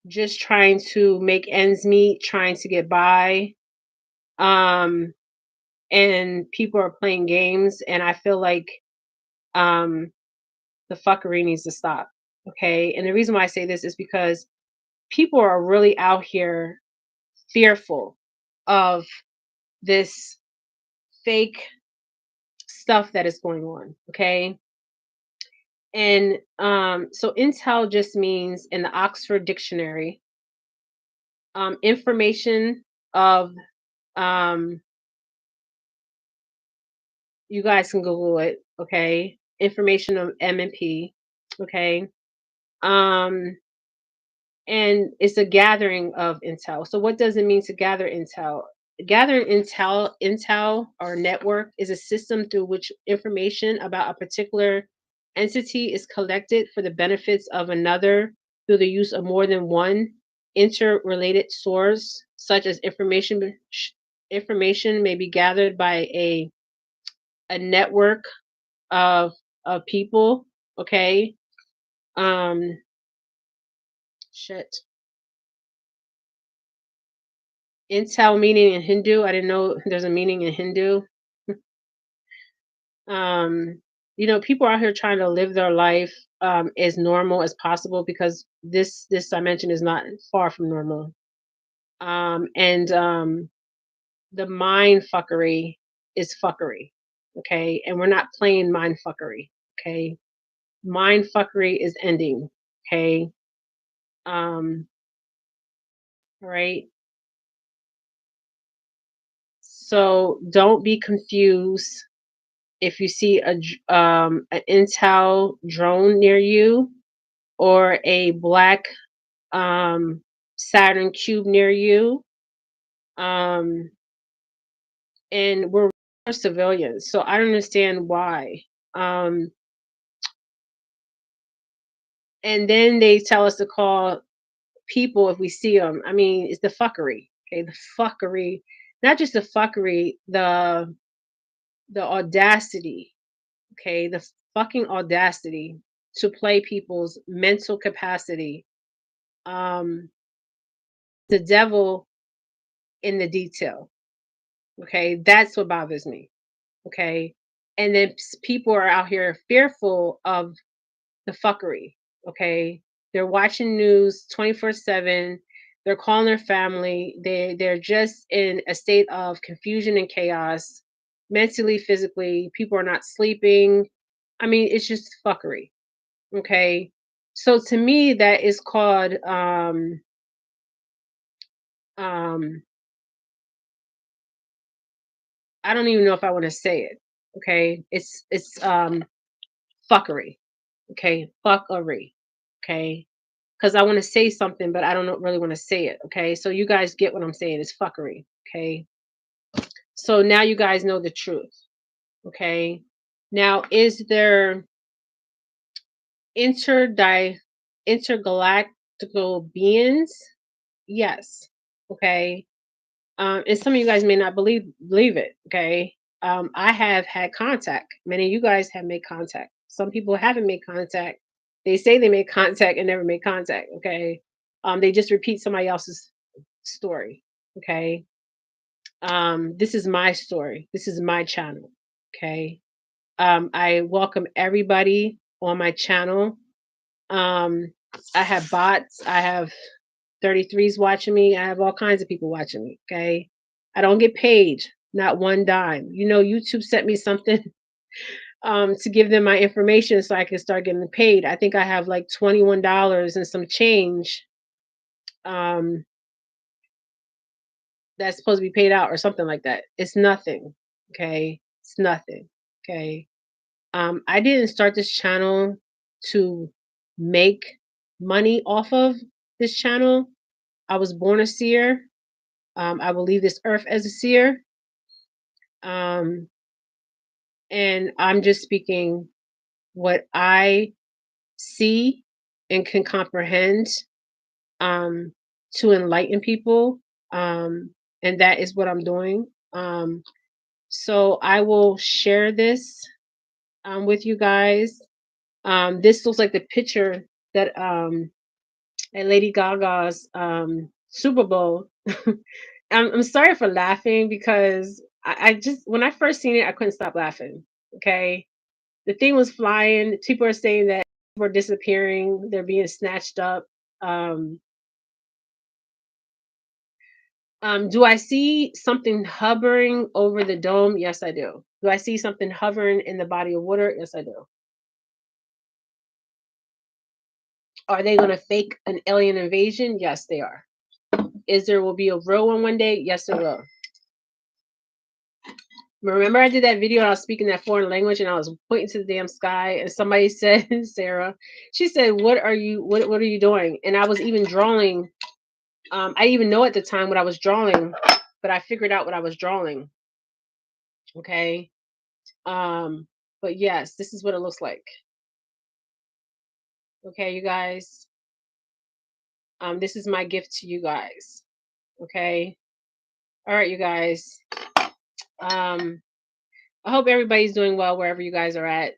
just trying to make ends meet, trying to get by. Um, and people are playing games, and I feel like um, the fuckery needs to stop, okay? And the reason why I say this is because people are really out here fearful of this fake stuff that is going on. Okay. And so intel just means in the Oxford Dictionary, information of um you guys can Google it, okay? Information of M and P, okay? Um and it's a gathering of intel. So what does it mean to gather intel? Gathering intel or network is a system through which information about a particular entity is collected for the benefits of another through the use of more than one interrelated source, such as information may be gathered by a network of of people, okay? Um shit. Intel meaning in Hindu. I didn't know there's a meaning in Hindu. um, People are out here trying to live their life as normal as possible because this dimension is not far from normal. And the mind fuckery is fuckery. Okay. And we're not playing mind fuckery. Okay. Mind fuckery is ending. Okay. Um, right. So don't be confused if you see an Intel drone near you or a black Saturn cube near you. Um, and we're civilians, so I don't understand why. Um, and then they tell us to call people if we see them. I mean, it's the fuckery. Okay, the fuckery, not just the fuckery, the audacity. Okay, the fucking audacity to play people's mental capacity. Um, the devil in the detail. Okay, that's what bothers me. Okay, and then people are out here fearful of the fuckery. Okay, they're watching news 24/7. They're calling their family. They're just in a state of confusion and chaos, mentally, physically. People are not sleeping. I mean, it's just fuckery. Okay, so to me, that is called um I don't even know if I want to say it. Okay, it's fuckery. Okay, fuckery. Okay, because I want to say something, but I don't really want to say it. Okay, so you guys get what I'm saying? It's fuckery. Okay, so now you guys know the truth. Okay, now is there interdi intergalactical beings? Yes. Okay, and some of you guys may not believe it. Okay, I have had contact. Many of you guys have made contact. Some people haven't made contact. They say they made contact and never made contact. Okay, they just repeat somebody else's story. Okay, this is my story. This is my channel. Okay, I welcome everybody on my channel. Um, I have bots. I have 33s watching me. I have all kinds of people watching me. Okay. I don't get paid, not one dime. YouTube sent me something. to give them my information so I can start getting paid. I think I have like $21 and some change um that's supposed to be paid out or something like that. It's nothing. Okay. It's nothing. Okay. I didn't start this channel to make money off of this channel. I was born a seer. I will leave this earth as a seer. Um, and I'm just speaking what I see and can comprehend um, to enlighten people. Um, and that is what I'm doing. So I will share this with you guys. This looks like the picture that at Lady Gaga's Super Bowl. I'm sorry for laughing because I just when I first seen it, I couldn't stop laughing. Okay, the thing was flying. People are saying that people are disappearing. They're being snatched up. Um, do I see something hovering over the dome? Yes, I do. Do I see something hovering in the body of water? Yes, I do. Are they going to fake an alien invasion? Yes, they are. Is there will be a real one day? Yes, there will. Remember, I did that video and I was speaking that foreign language and I was pointing to the damn sky and somebody said, Sarah, she said, what are you doing? And I was even drawing. I didn't even know at the time what I was drawing, but I figured out what I was drawing. Okay. But yes, this is what it looks like. Okay, you guys. This is my gift to you guys. Okay. All right, you guys. Um, I hope everybody's doing well wherever you guys are at.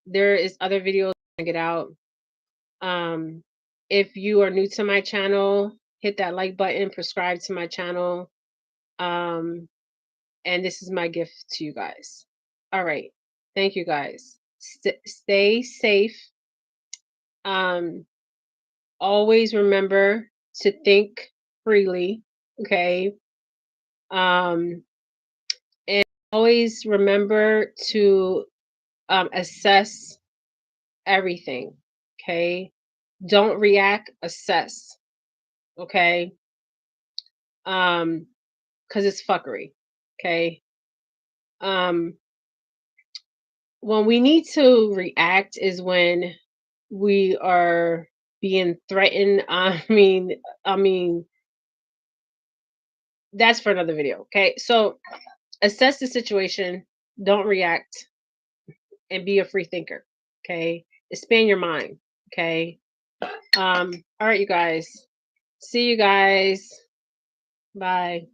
There is other videos to get out. Um, if you are new to my channel, hit that like button, subscribe to my channel. Um, and this is my gift to you guys. All right. Thank you guys. Stay safe. Um, always remember to think freely. Okay. Um, and always remember to assess everything. Okay. Don't react, assess. Okay. Because it's fuckery. Okay. Um, when we need to react is when we are being threatened. I mean, that's for another video. Okay. So assess the situation, don't react, and be a free thinker. Okay. Expand your mind. Okay. All right, you guys. See you guys. Bye.